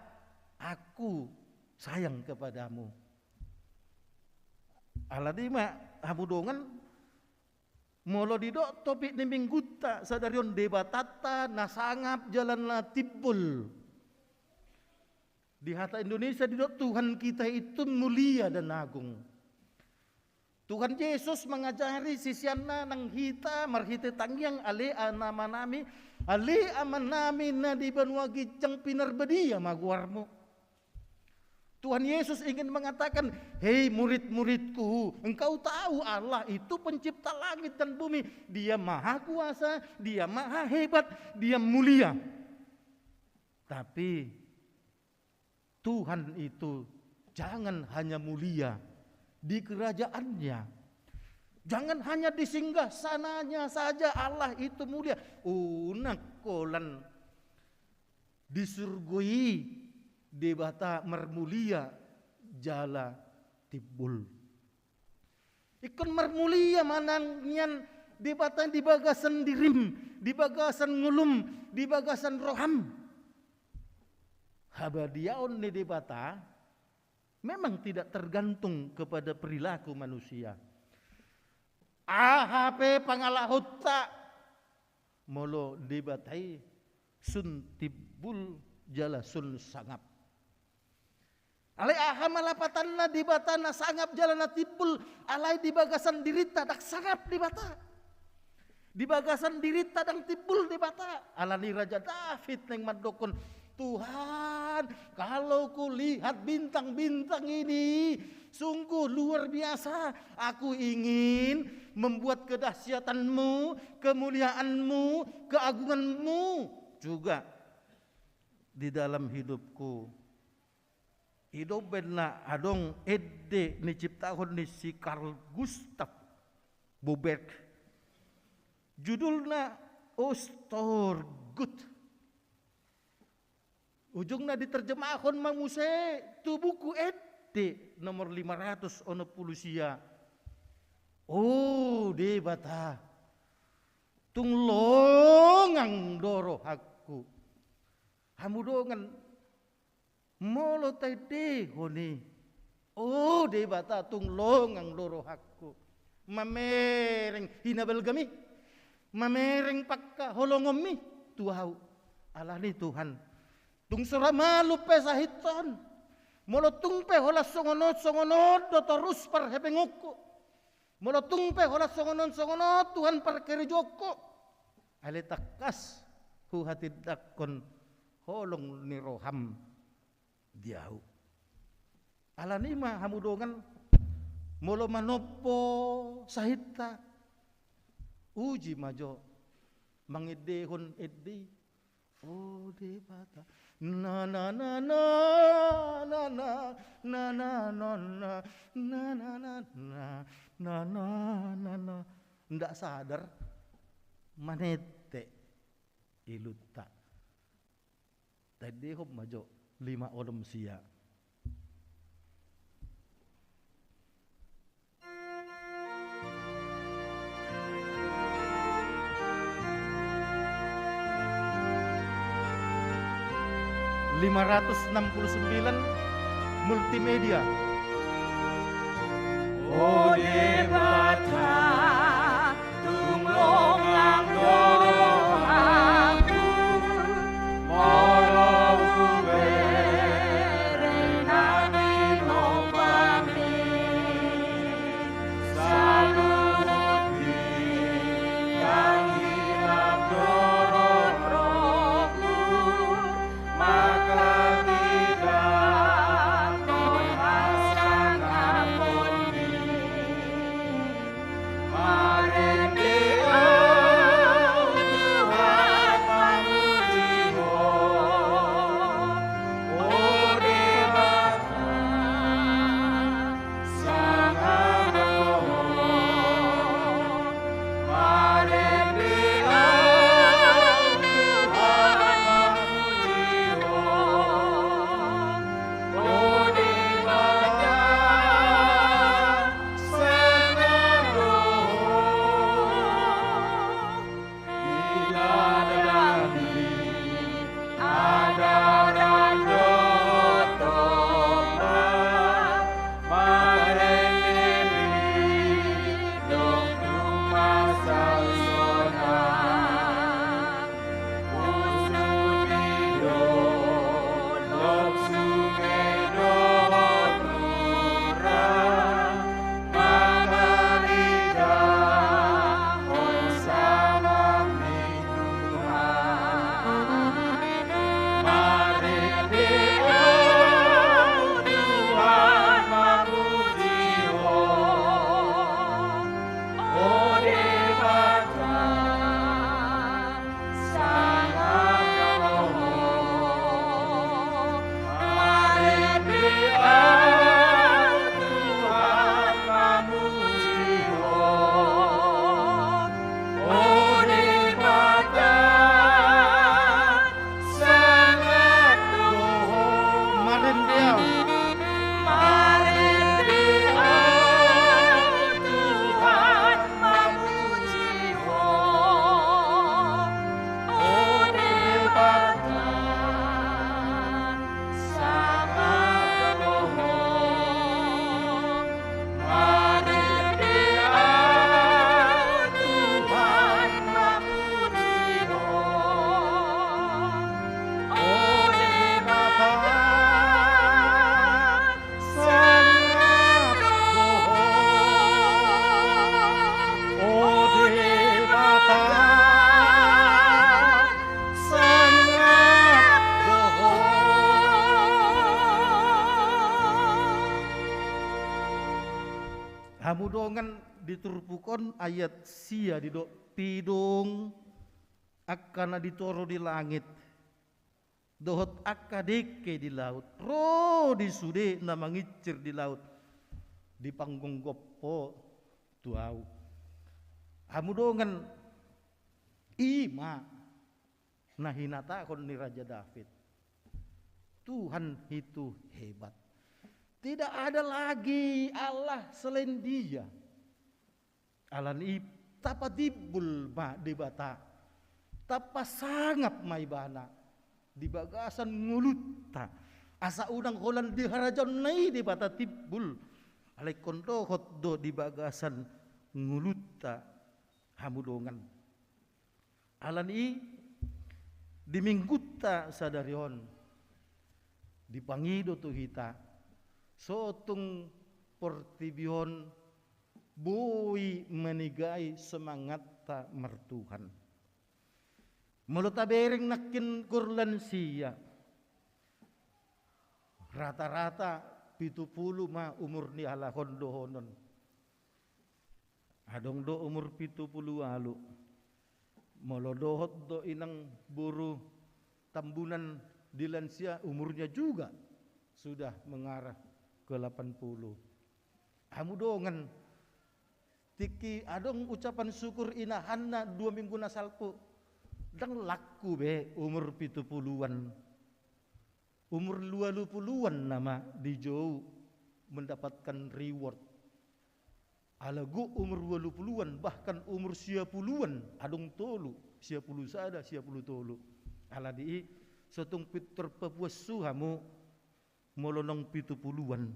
aku sayang kepadamu. Alani ma habudongan molo didok topik ni mingguta sadarion debatata nasangap jalan latibul. Di hata Indonesia didok Tuhan kita itu mulia dan agung. Tuhan Yesus mengajari sisianna nang hita marhite tangyang ale anamanami ale amanami na di banua gijang pinarbedia maguarmo. Tuhan Yesus ingin mengatakan, hei murid-muridku, engkau tahu Allah itu pencipta langit dan bumi. Dia maha kuasa, dia maha hebat, dia mulia. Tapi Tuhan itu jangan hanya mulia di kerajaannya. Jangan hanya di singgah sananya saja Allah itu mulia. Unak kolan disurgui debata mermulia jala tibul. Ikon mermulia manangnya debata di bagasan dirim, di bagasan ngulum, di bagasan roham. Habadiaon ni debata memang tidak tergantung kepada perilaku manusia. AHP pangalahutta molo debatai sun tibul jala sun sangap. Alai aha malapatanna di batana sangap jalana tipul alai di bagasan dirita dak sangap di bata. Di bagasan dirita dang tipul di bata. Alani Raja David neng madokon, Tuhan, kalau ku lihat bintang-bintang ini sungguh luar biasa. Aku ingin membuat kedahsyatanmu, kemuliaanmu, keagunganmu juga di dalam hidupku. Ido benna adong ede ni ciptakan ni si Carl Gustav Boberg. Judulna Ostorgut. Ujungna diterjemahkan manguse tu buku ede nomor 560 sia. Oh debata tung longang doro aku. Hamudongan molo tade honi. Oh debata tung longang doro aku. Mamereng hinabel gami. Mamereng pakka holongomi tuhau. Alani Tuhan. Tung suramalu pe sahiton. Molo tung pe hola songonot do terus par hepenguku. Molo tung pe hola songonot Tuhan par kerjoko. Ale takas hu hati dakon holong ni roham diau. Alani mah hamudongan molo manopo sahita. Uji majo mangedehon edi. Oh debata na na na na na na na na na na na na na na na ndak sadar manete iluta tadi hop majo 5 orang sia. Multimedia. Oh debata tunglongang doro aku molo ubere nami nopami saluti yang hilang doro rohku maka Hamudongan diturpukon ayat sia didok tidung akan ditoro di langit dohot akadeke di laut, ro di sude na mangicir di laut, di panggung gopo tuau. Hamudongan ima na hinatakon ni Raja David. Tuhan itu hebat. Tidak ada lagi Allah selain Dia. Allah ni tapatibul ma debata, tapasangap maibana di bagasan ngulutta. Asa udang holan di harajan nai debata tibul. Alai kondo hotdo di bagasan ngulutta hamudongan. Allah ni di minggutta sadarion dipangido tu hita sotung portibion bui menigai semangat ta mertuhan melutabereng nakin kurlan siya rata-rata 70 ma umur ni ala hondohonon adong do umur 70 alu molodohot do inang buru tambunan di lansia umurnya juga sudah mengarah ke 80. Hamudongan tiki adong ucapan syukur inahanna 2 minggu nasalpu dang laku be umur 70-an. Umur 20-an nama di jauh mendapatkan reward. Alagu umur 20-an bahkan umur 10-an adong tolu 10 sada 10 tolu. Ala di sotung pitur pepuasu hamu molonong 70-an.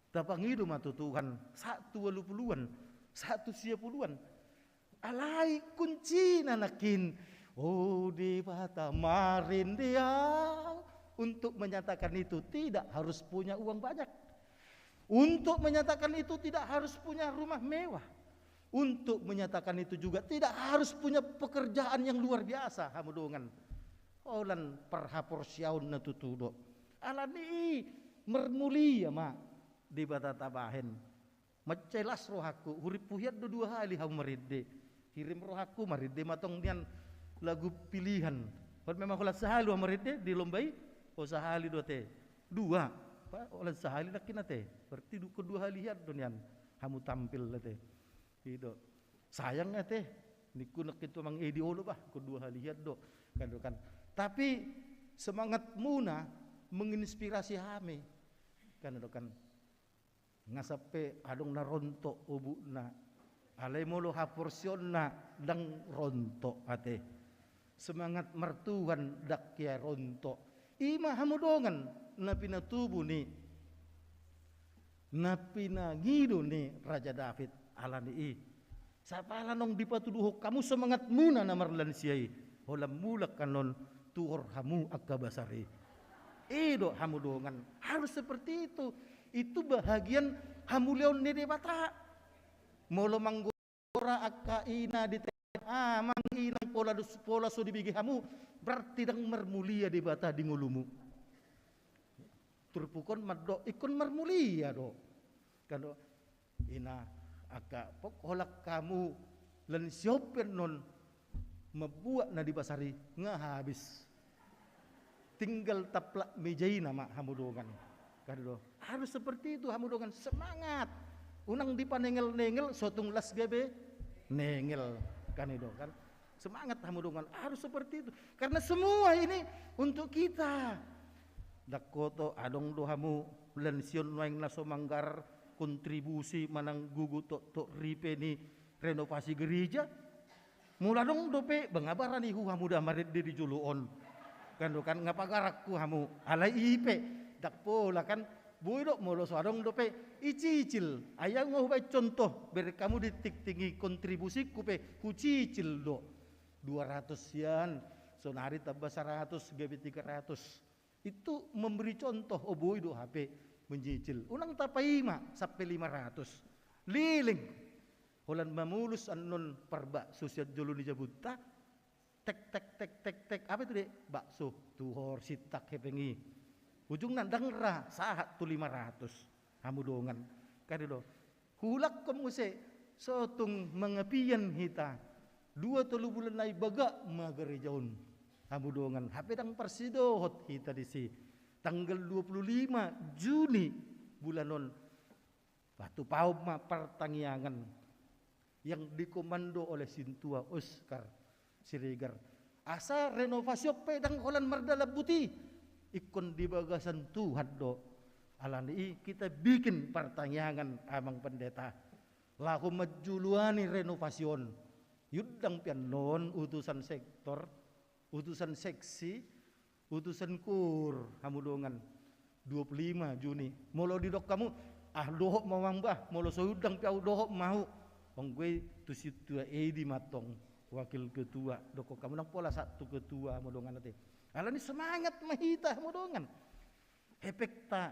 Tapangido matutuhan 1 10-an. Alai kunci nanakin. Oh di bata marin dia. Untuk menyatakan itu tidak harus punya uang banyak. Untuk menyatakan itu tidak harus punya rumah mewah. Untuk menyatakan itu juga tidak harus punya pekerjaan yang luar biasa. Hamudongan. Olan perhapor syaun natutudo. Alani mermulia ma di bata tabahen. Macelas rohaku hurip puhiat 2 hari hamu maride. Kirim rohaku maride matong nian lagu pilihan. Kalau memang kalau sehali maride dilombai oh sehali 2 te. 2 pak oleh sehali nakin te. Berarti kedua halian donian hamu tampil te. Itu sayang te. Niku nak itu mang ediolo bah kedua halian do kan. Tapi semangat muna menginspirasi kami kan ngasape adong na rontok ubu na alay molo haporsion na dang rontok ate semangat mertuhan dak kia rontok ima hamudongan na pinatubo ni na pinagido ni Raja David alani sapala nong dipatuduhok kamu semangat muna na marlan siyai holam mulak kanon tuhor hamu akabasari. Edo hamudongan harus seperti itu. Itu bahagian hamuleon ni debata. Molo manggora akaina di mangina pola so dibigi hamu berarti dang mermulia debata di ngulumu. Turpukon maddo ikon mermulia do. Kano ina aka pok holak kamu len siopen non mabuat na di basari nga habis tinggal taplak mejai nama hamudongan kado harus seperti itu hamudongan semangat unang dipanengel-nengel sotung las gebe nengel kan itu kan semangat hamudongan harus seperti itu karena semua ini untuk kita dakoto adong do hamu lension noeng naso manggar kontribusi manang gugu tok ripe ni renovasi gereja mula dong dope bengabaran ihu hamu dah marit di juluon kan ngapagarakku hamu alai ipe dak pola kan buidok molo sadong dope icicil ayang ngobay contoh ber kamu ditik-tingi kontribusi kupe ku cicil do 200 yan sonari tambah 100 gabe 300 itu memberi contoh buidok HP mencicil unang tapaima sampai 500 liling holan mamulus anon parba sosial jolo ni jabuta tek apa itu dek bakso tuhor sitak hepengi ujung nandang ra sahat tu 500 hamudongan kadido hulak komuse sotung mengepian hita 2-3 bulan nai baga magerejaun Hamudongan hapedang persidohot kita di si tanggal 25 Juni bulanon batu pauma pertangyangan yang dikomando oleh Sintua Oscar Siregar. Asa renovasi pedang holan merdala buti ikon di bagasan Tuhan do. Alani kita bikin pertanyaan amang pendeta. Lahu majuluani renovasion. Yudang pianon utusan sektor, utusan seksi, utusan kur hamudongan 25 Juni. Molo didok kamu dohok mawambah, molo soudang piau dohok mau. Wong gue tu situa edi matong wakil ketua doko kamu nang pola satu ketua hamudongan nanti. Alani semangat mahita hamudongan. Efekta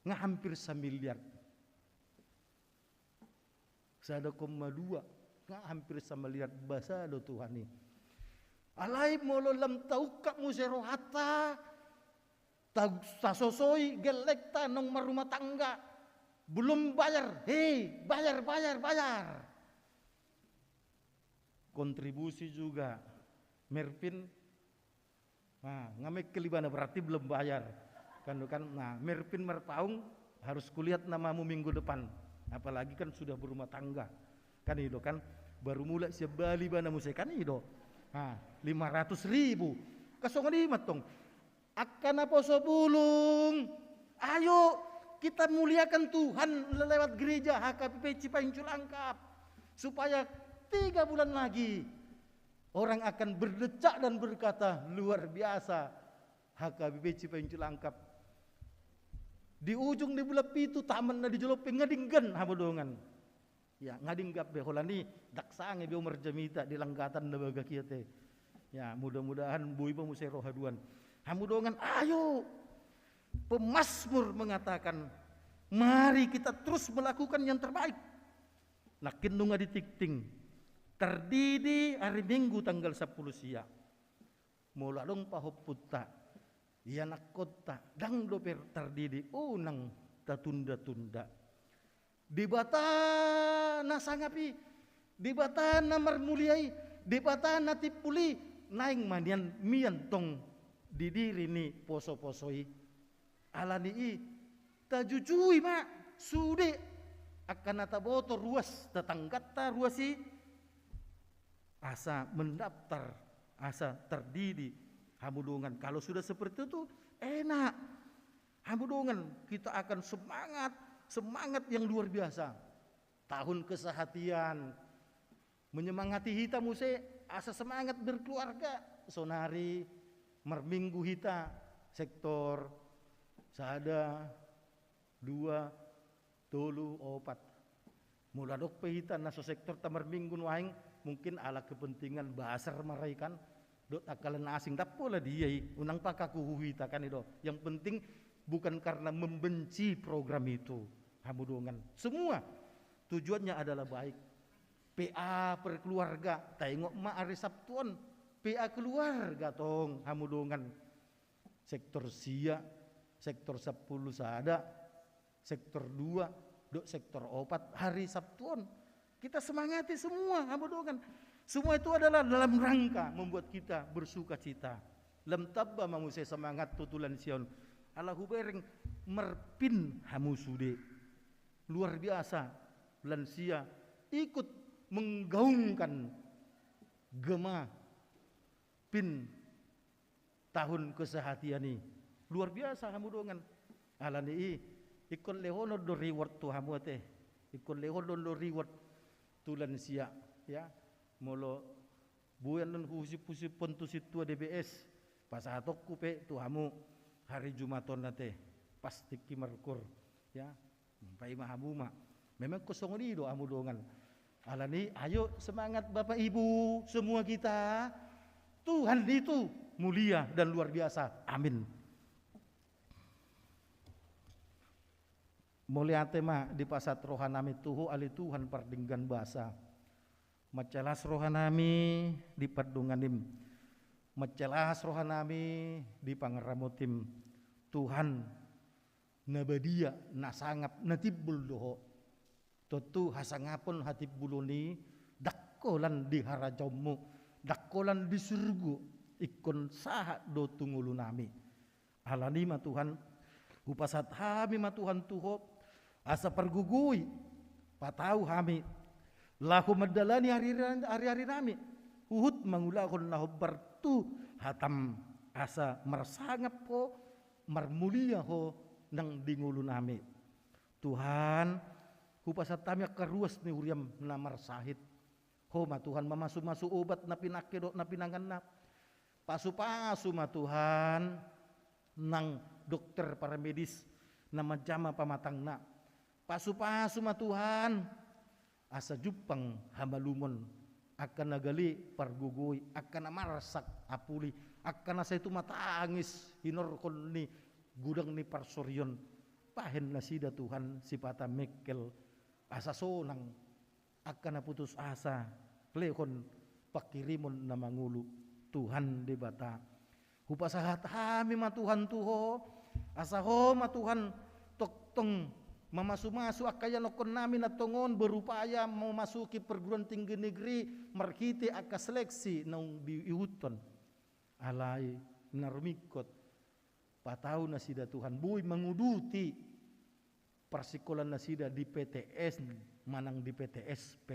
nga hampir 1 miliar. 1,2 nga hampir 1 miliar basa do Tuhan ni. Alay molo lam tauka mo serohata tasosoi gelekta nong marumah tangga belum bayar. Hei, bayar. Kontribusi juga Merpin ngamek kelibana berarti belum bayar. Kan Merpin Merpaung harus kulihat namamu minggu depan, apalagi kan sudah berumah tangga kan itu kan baru mulai sebali bana musai kan itu 500.000 kasongan lima tong akan apa sobulung. Ayo kita muliakan Tuhan lewat gereja HKBP Cipayung Cilangkap supaya 3 bulan lagi orang akan berdecak dan berkata luar biasa HKBP Cipayung Cilangkap. Di ujung di bulan pitu taman na di jolop ngadinggan hamudongan. Ya ngadinggap be holani daksange be Umar Jamita di langgatan na baga kieu teh. Ya mudah-mudahan bui pa musai rohaduan. Hamudongan ayo. Pemazmur mengatakan mari kita terus melakukan yang terbaik. Nakin nunga ditikting. Terdidi hari Minggu tanggal 10 sia. Mulalong pahoputta. Ia nak kota dang doper terdidi unang tatunda-tunda. Di bata na sangapi, di bata na marmuliai, di bata na tipuli, naing manian mian tong didiri ni poso-posoi. Alani i tajujui mak sude akan nataboto ruas tetanggata ruasi asa mendaftar asa terdidi. Hamudongan kalau sudah seperti itu enak. Hamudongan kita akan semangat yang luar biasa. Tahun kesehatian menyemangati hita muse asa semangat berkeluarga. Sonari merminggu hita sektor sada 2 tolu 4 mula dok pehita naso sektor tamar minggu nuaing mungkin ala kepentingan basar maraikan dot akalan asing tak pola dia unang pakakuhuhita kan itu. Yang penting bukan karena membenci program itu. Hamudongan semua tujuannya adalah baik. PA per keluarga tengok ma hari Sabtuan PA keluarga tong hamudongan sektor sia sektor 10 sada sektor 2 dok sektor 4 hari Sabtuan kita semangati semua hamudongan. Semua itu adalah dalam rangka membuat kita bersuka cita. Lam tabba mangusai semangat tutulan sion. Allah hubereng merpin hamusude. Luar biasa. Lansia ikut menggaungkan gema pin tahun kesehatian ini. Luar biasa hamudongan. Alani ikon lehono do reward tu hamu teh. Ikon lehono do reward tulan sia ya. Molo buyan dan husi-husi pontu situa DBS pas atok kupe tuhamu hari Jumaton nate pasti kimarkur ya pai mahamuma memang kosong ni do amu dongan alani ayo semangat Bapak Ibu semua kita Tuhan itu mulia dan luar biasa amin. Mulia tema di pasat rohanami tuhu ali Tuhan pardinggan bahasa macelas rohanami di padunganim macelas rohanami di pangeramotim Tuhan nabadia nasangap natibul doho totu hasangapon hatib buluni dakkolan di harajomu dakolan di surga ikon saha do tungulu nami. Alani ma Tuhan, upasat hami ma Tuhan tuho, asa pergugui, patau hami, lahu medalani hari-hari nami, uhut mangulakon lahu bertu hatam asa mersangap ho, marmulia ho nang dingulu nami. Tuhan, upasat kami karuas ni uriam namar sahid. Ho ma Tuhan mamasu-masu obat na pinakidok na pinangan na. Pasu-pasu ma Tuhan nang dokter para medis na majama pamatang na. Pasu-pasu ma Tuhan asa jupang hamalumon akan nagali pargugoy akan namarsak apuli akan nasa itu mataangis hinorkon ni gudang ni parsoryon pahen na sida Tuhan sipata mekel asa sonang akan naputus asa klehon pakirimon na mangulu Tuhan di bata hupasahat hami ma Tuhan tuho asa ho ma Tuhan toktong mamasu-masu akayan okon namin na tongon berupaya memasuki perguruan tinggi negeri markiti aka seleksi nang diiuton alai narumikot patau na sida Tuhan buy menguduti persikolan na sida di PTS manang di PTSP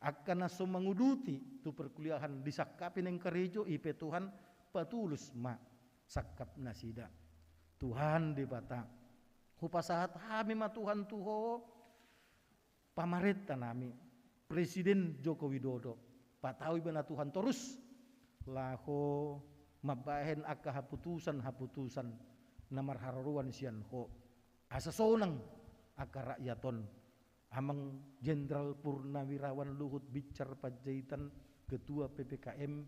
akan naso menguduti tu perkuliahan disakapin yang kerejo IP Tuhan patulus ma sakap na sida Tuhan di bata hupasahat hami ma Tuhan tuho pamarenta nami Presiden Joko Widodo patawi bana Tuhan terus laho mabahen aka haputusan namar hararuan sian ho asa sonang aka rakyaton amang Jenderal Purnawirawan Luhut Bicar Panjaitan Ketua PPKM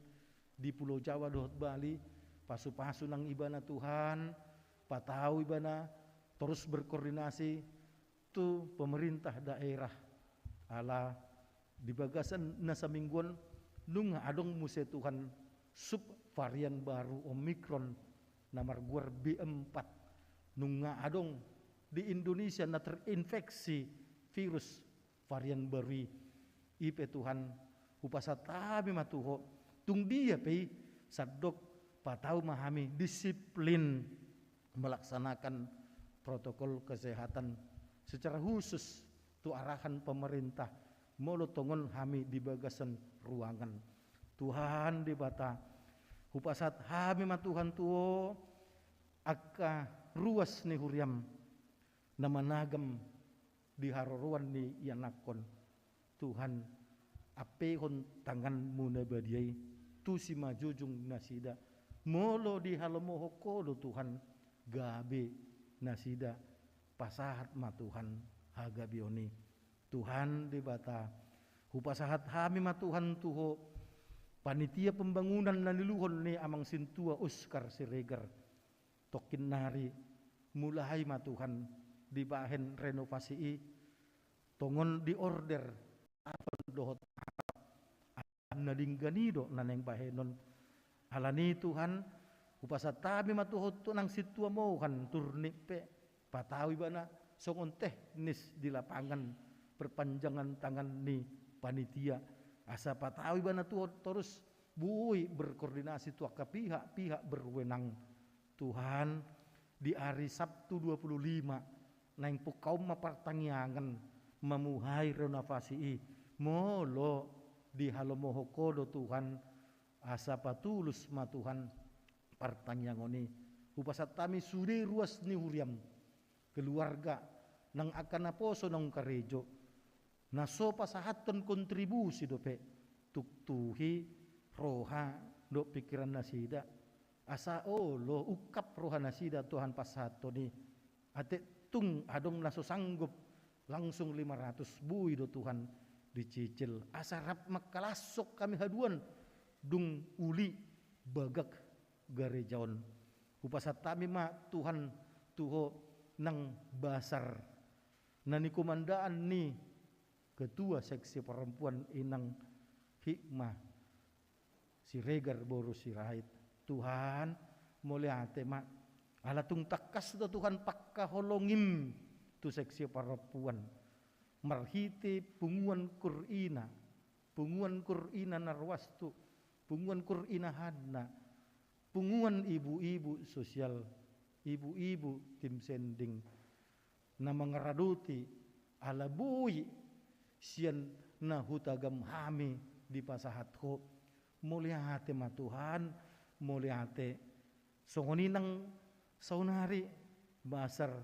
di Pulau Jawa dohot Bali pasu-pasu nang ibana Tuhan patawi bana terus berkoordinasi tu pemerintah daerah ala di bagasan nasa mingguan nung adong muse Tuhan sub varian baru Omikron namar guar B4 nung adong di Indonesia na terinfeksi virus varian baru IP Tuhan upasatabi matuho tung dia pe sadok patau mahami disiplin melaksanakan protokol kesehatan secara khusus tu arahan pemerintah molo tongon hami di bagasan ruangan Tuhan di bata hupasat hami ma Tuhan tuo akka ruas ni huriam na managam di haroruan ni yanakon Tuhan apehon tangan muna badiay tu si majujung nasida molo di halamohoko lo Tuhan gabe nasida pasahat ma Tuhan hagabioni Tuhan di bata hupasahat hami ma Tuhan tuho panitia pembangunan na niluhon ni amang sintua Oscar Siregar tokin nari mulai ma Tuhan di bahen renovasi tongon di order aton dohot nalingganido naneng bahenon alani Tuhan upasatabi matuhot to nang situa mo kan turnik pe patawi bana songon teknis di lapangan perpanjangan tangan ni panitia asa patawi bana tuhot terus buui berkoordinasi tuak ke pihak berwenang Tuhan di hari Sabtu 25 nang pukau mapartangyangan memuhai renovasi molo di halomohokodo Tuhan asa patulus ma Tuhan partanyangoni upasat tami sude ruas ni huriam keluarga nang akan naposo nang karejo naso pasahaton kontribusi dope tuktuhi roha do pikiran nasida asa lo ukap roha nasida Tuhan pasatoni ate tung adong naso sanggup langsung 500 bui do Tuhan dicicil asarap makalasok kami haduan dung uli bagak garejaon upasat tami ma Tuhan tuho nang basar nani komandaan ni ketua seksi perempuan inang hikmah Siregar Boru Sirait Tuhan moliate ma alatung takas do Tuhan pakkaholongim tu seksi perempuan marhiti punguan Qur'ina narwastu punguan kur inahadna, punguan ibu-ibu sosial, ibu-ibu tim sending, na mangaraduti ala bui sian na hutagam hami di pasahatko, mulia hati ma Tuhan, mulia hati songoninang saunari basar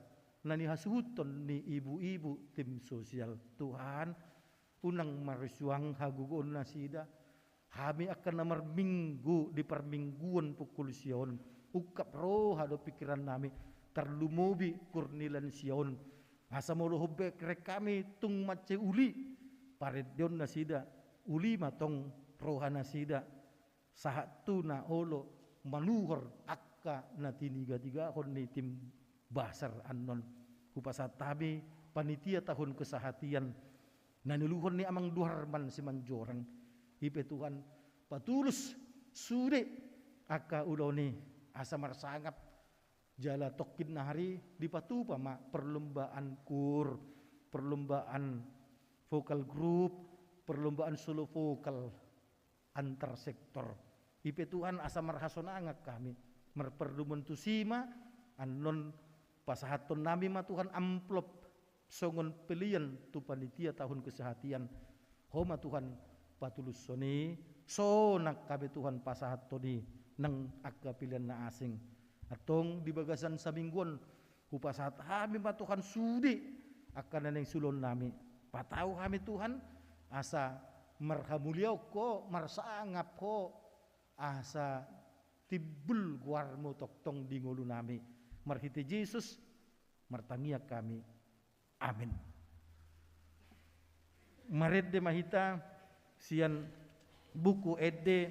nani hasuton ni ibu-ibu tim sosial Tuhan, unang marisuang hagugon na sida, kami akan nomor minggu di permingguan pukul sion, ukap roh hado pikiran nami terlumubi kurnilan sion, asa molo hubek rek kami tung mace uli, paredion na sida, uli matong rohana sida, sahat tu na olo maluhor akka na tiniga-tiga kon ni tim basar anon kupasat tabi panitia tahun kesehatian naniluhon ni amang duharman si manjorang ipe Tuhan patulus sude akka uloni asa marsangap jala tokin na hari di patupa ma perlombaan kur, perlombaan vokal group, perlombaan solo vokal antar sektor ipe Tuhan asa marhasonangak kami merperlumun tusima anon pasahaton nami ma Tuhan amplop songon pelian tu panitia tahun kesehatian homa Tuhan patulus soni sonak kabe Tuhan pasahatoni nang akka pilihan na asing atong di bagasan sa mingguan hupasahat kami ma Tuhan sudi akan naneng sulon nami patau kami Tuhan asa marhamuliaw ko marsangap ko asa tibul guarmo toktong dingulu nami marhiti Yesus martamiak kami amin. Maredde mahita sian buku edde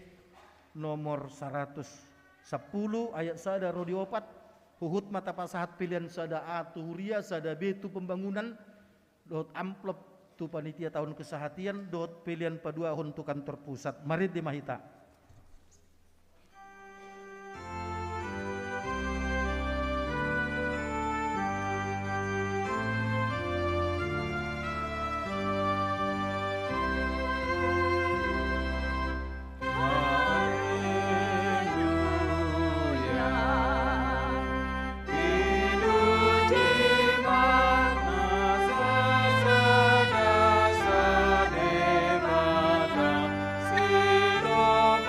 nomor 110 ayat sada rodi opat huhut mata pasahat pilihan sada A tu huria sada B tu pembangunan dot amplop tu panitia tahun kesehatian dot pilihan padua untuk kantor pusat maredde mahita. Siro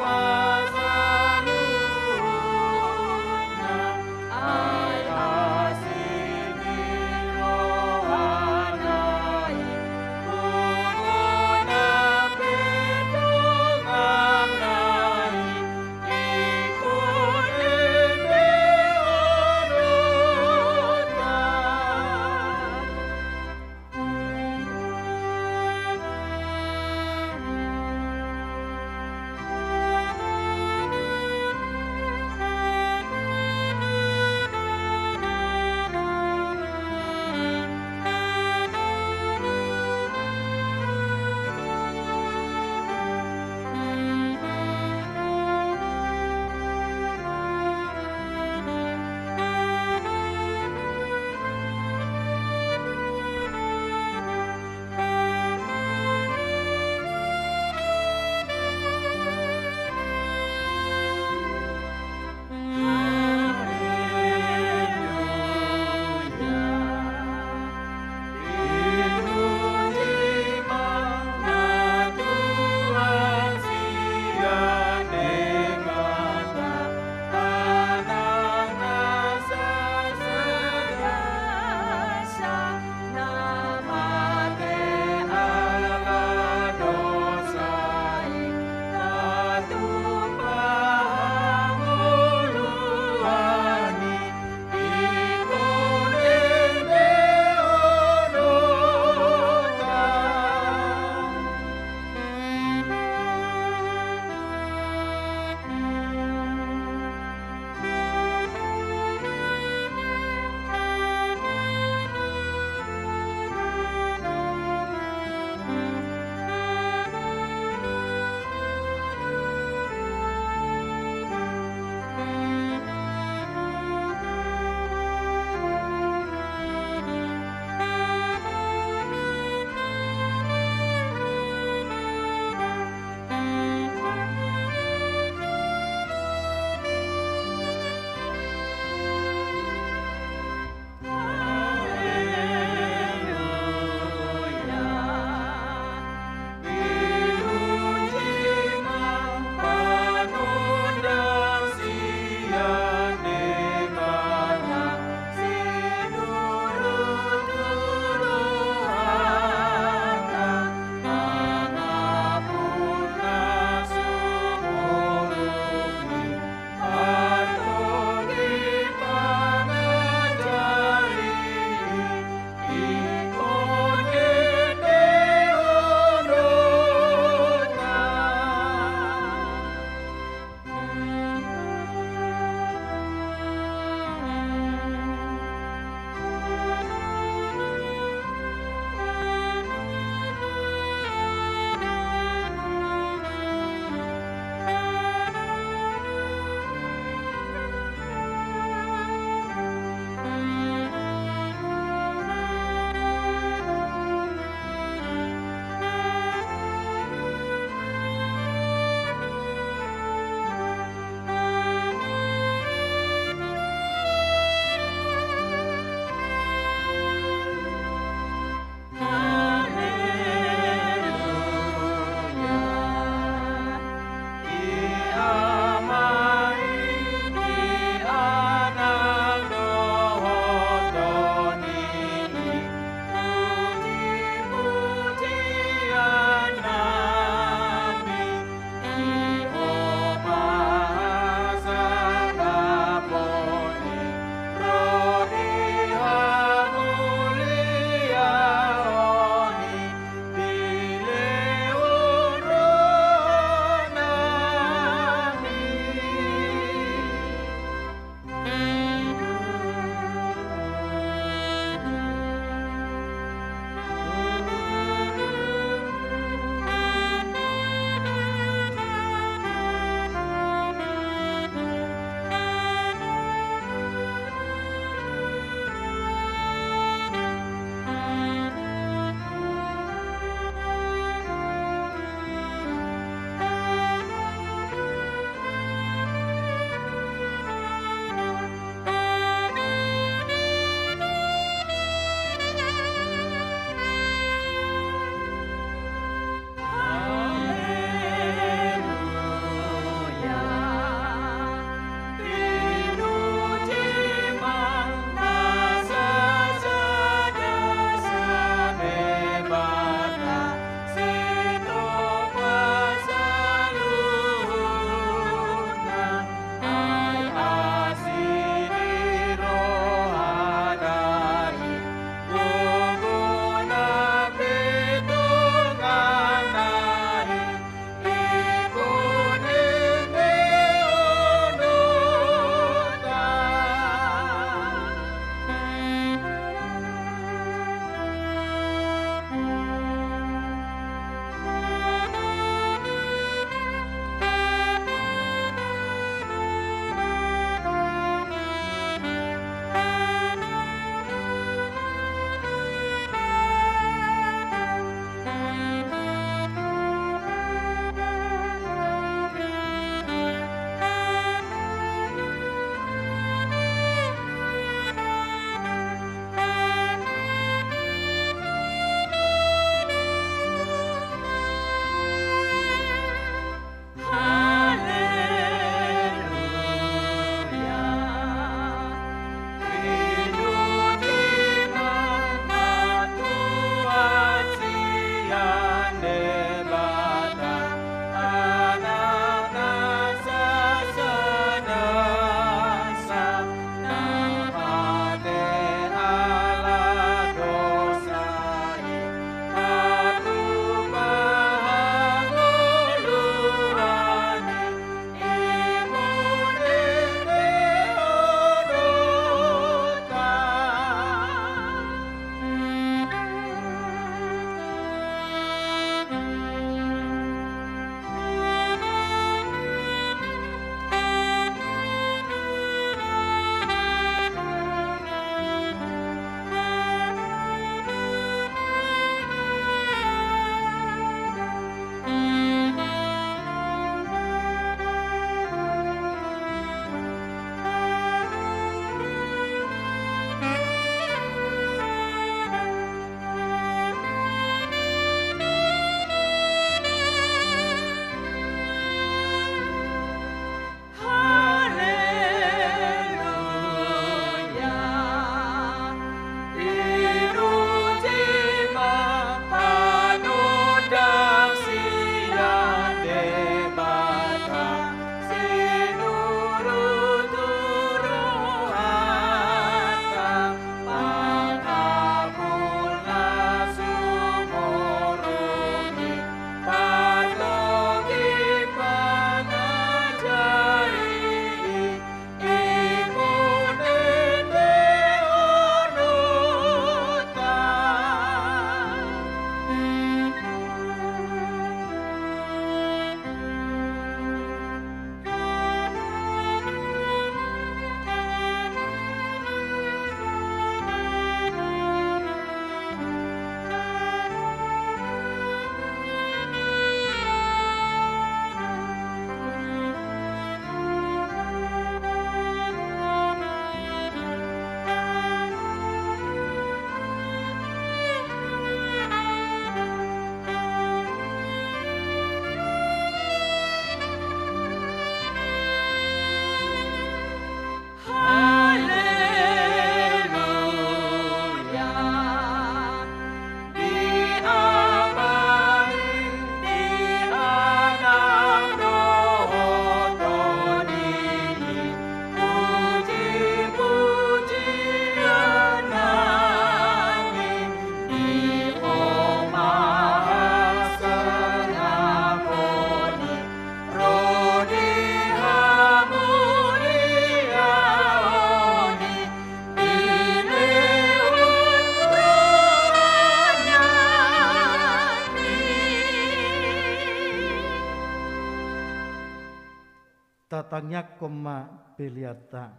tangyak koma beliata.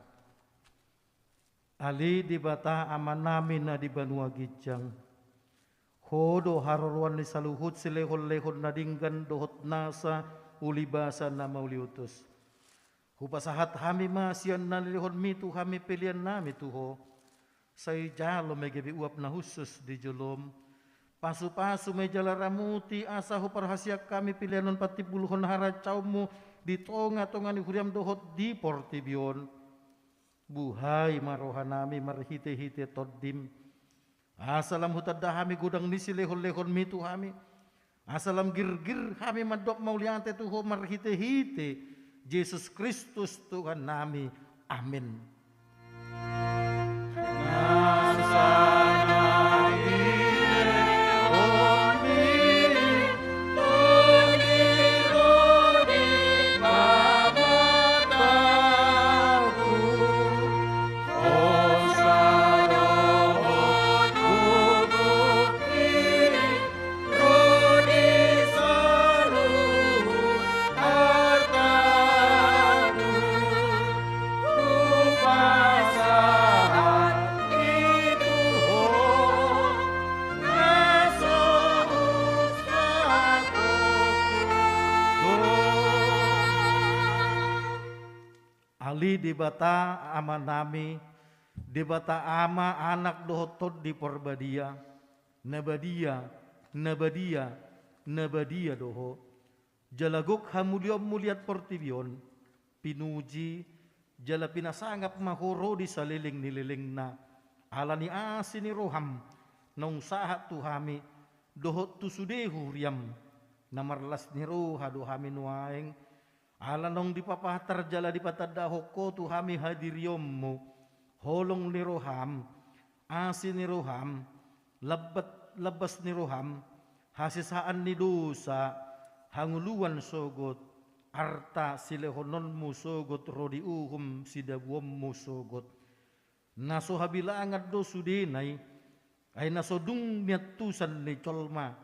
Ali di bata amanami na di Banua Gijang. Hodo haruruan ni saluhut silehon-lehon na dinggan dohot nasa ulibasa na mauliutos. Hupasahat hami masian na lihon mitu hami pilihan nami tuho. Say jalo may gabi uap na husus di julom. Pasu-pasu may jala ramuti asa huparhasyak kami pilihanon pati buluhon haracaw mo di tonga-tonga ni huriam dohot di portibion. Buhay marohanami marhite-hite toddim. Asalam hutadda hami gudang nisi lehon-lehon mitu hami. Asalam gir-gir hami madok mauliante tuho marhite-hite. Yesus Kristus Tuhan nami. Amin. Ali di bata ama nami, di bata ama anak dohotod di porbadia, nabadia, nabadia, nabadia doho. Jalagok hamuliom muliat portibion, pinuji, jala pinasangap mahoro di saliling nililing na, ala ni asin ni roham, nung sahat tuhami, dohot tusudehu riam, namarlas ni roha dohami nuaeng, ala nong dipapatar jala dipatadaho ko tuhami hadiriyommu holong ni roham asin ni roham labas ni roham hasisaan ni dosa hanguluan sogot arta silehononmu sogot rodi uhum sidabuommu sogot naso habilangat do sudenay ay nasodung niatusan ni colma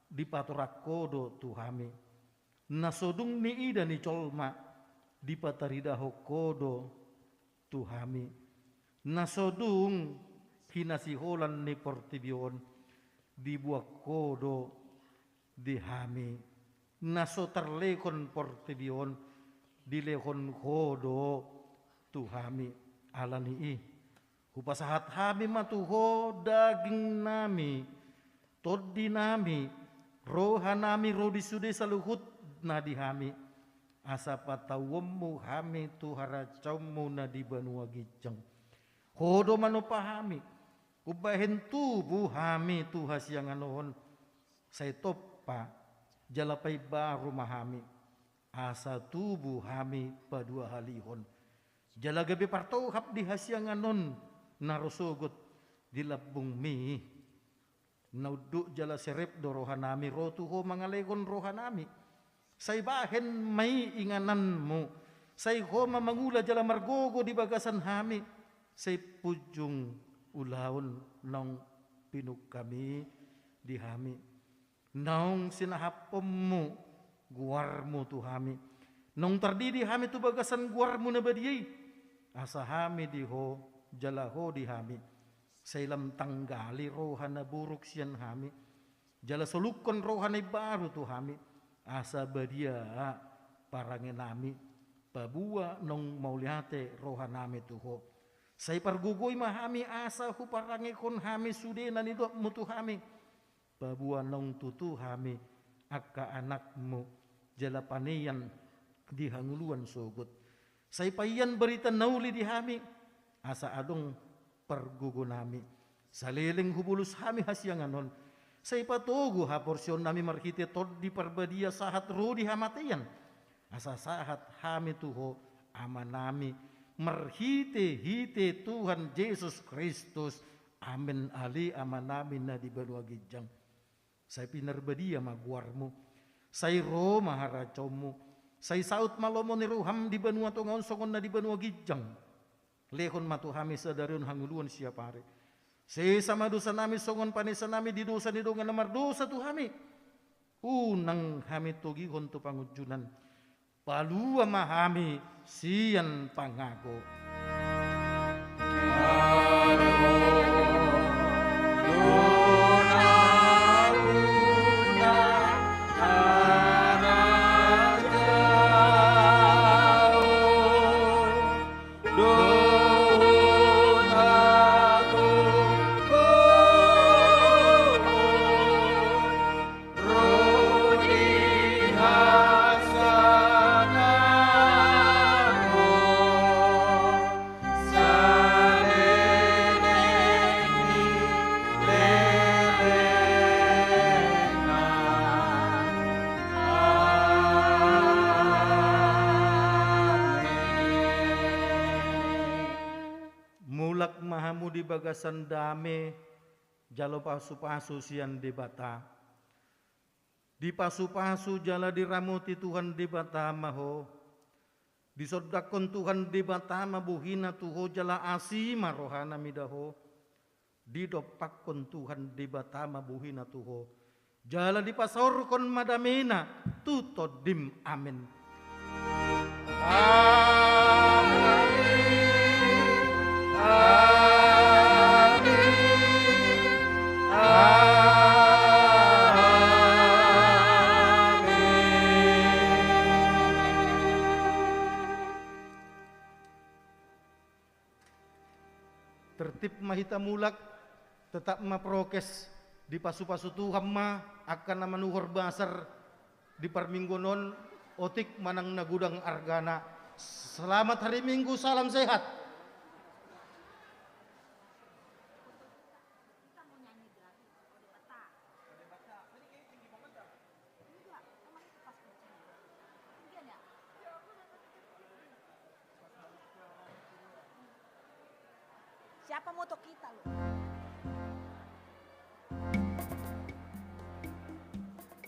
dipaturakodo tuhami nasodung ni ida ni colma di patarida hokodo tuhami nasodung hinasiholan ni portibion di buah kodo di hami naso terlekon portibion di lehon kodo tuhami alani hupasahat hami matuho daging nami toddi nami roha nami rodi sude saluhut nadi hami asa patawommu hami tuhara cawmu nadi Banua Gijang hodo manupahami ubahin tubuh hami tuha siang anohon say topa jalapay baru mahami asa tubuh hami padua halihon jalagabi partauhap di hasiang anon narosogot di labung mi nauduk jala serep do rohanami rotuho mangalegon rohanami say bahen may ingananmu, say homa mangula jala margogo di bagasan hami, say pujung ulahon nong pinuk kami di hami. Nong sinahapommu guarmu tu hami, nong tardidi hami tu bagasan guarmu na badiyay, asa hami di ho jala ho di hami, say lam tanggali rohan na buruk siyan hami, jala solukon rohan ay baru tu hami. Asa badia parangin nami pabua nong mauliate roha nami tuho say pargugoy mahami asa hu parangi kon hami sude nanidok mutu hami pabua nong tutu hami akka anakmu jala panian di hanguluan sogot say payan berita nauli di hami asa adong pargugo nami saliling hubulus hami hasyanganon say patugo ha porsyon nami marhite tod di parbadia sahat rodi hamatayan asa sahat hami tuho ama nami marhite-hite Tuhan Yesus Kristus amin ali ama nami na di Banua Gijang say pinarbadia maguarmu say ro maharacomu say saut malomo ni ruham di Banua tongaon songon na di Banua Gijang lehon matuhami sadarion hanguluan siapare say sama dosa nami songon panisa nami di dosa ni dongan namar dosa tu hami unang hami togi honto pangujunan palua mahami sian pangago. Mulak mahamudi bagasan dame jalo pasu-pasu sian debata. Di pasu-pasu jala diramuti Tuhan debata maho. Disodakon Tuhan debata mabuhina tuho jala asima rohana midaho. Didopakon Tuhan debata mabuhina tuho. Jala dipasaurkon madamena tutodim amin. Tertib mahita mulak tetap maprokes di pasu-pasu Tuhan ma akan manuhur basar di parminggonon otik manang nagudang argana. Selamat hari Minggu, salam sehat. Siapa moto kita loh?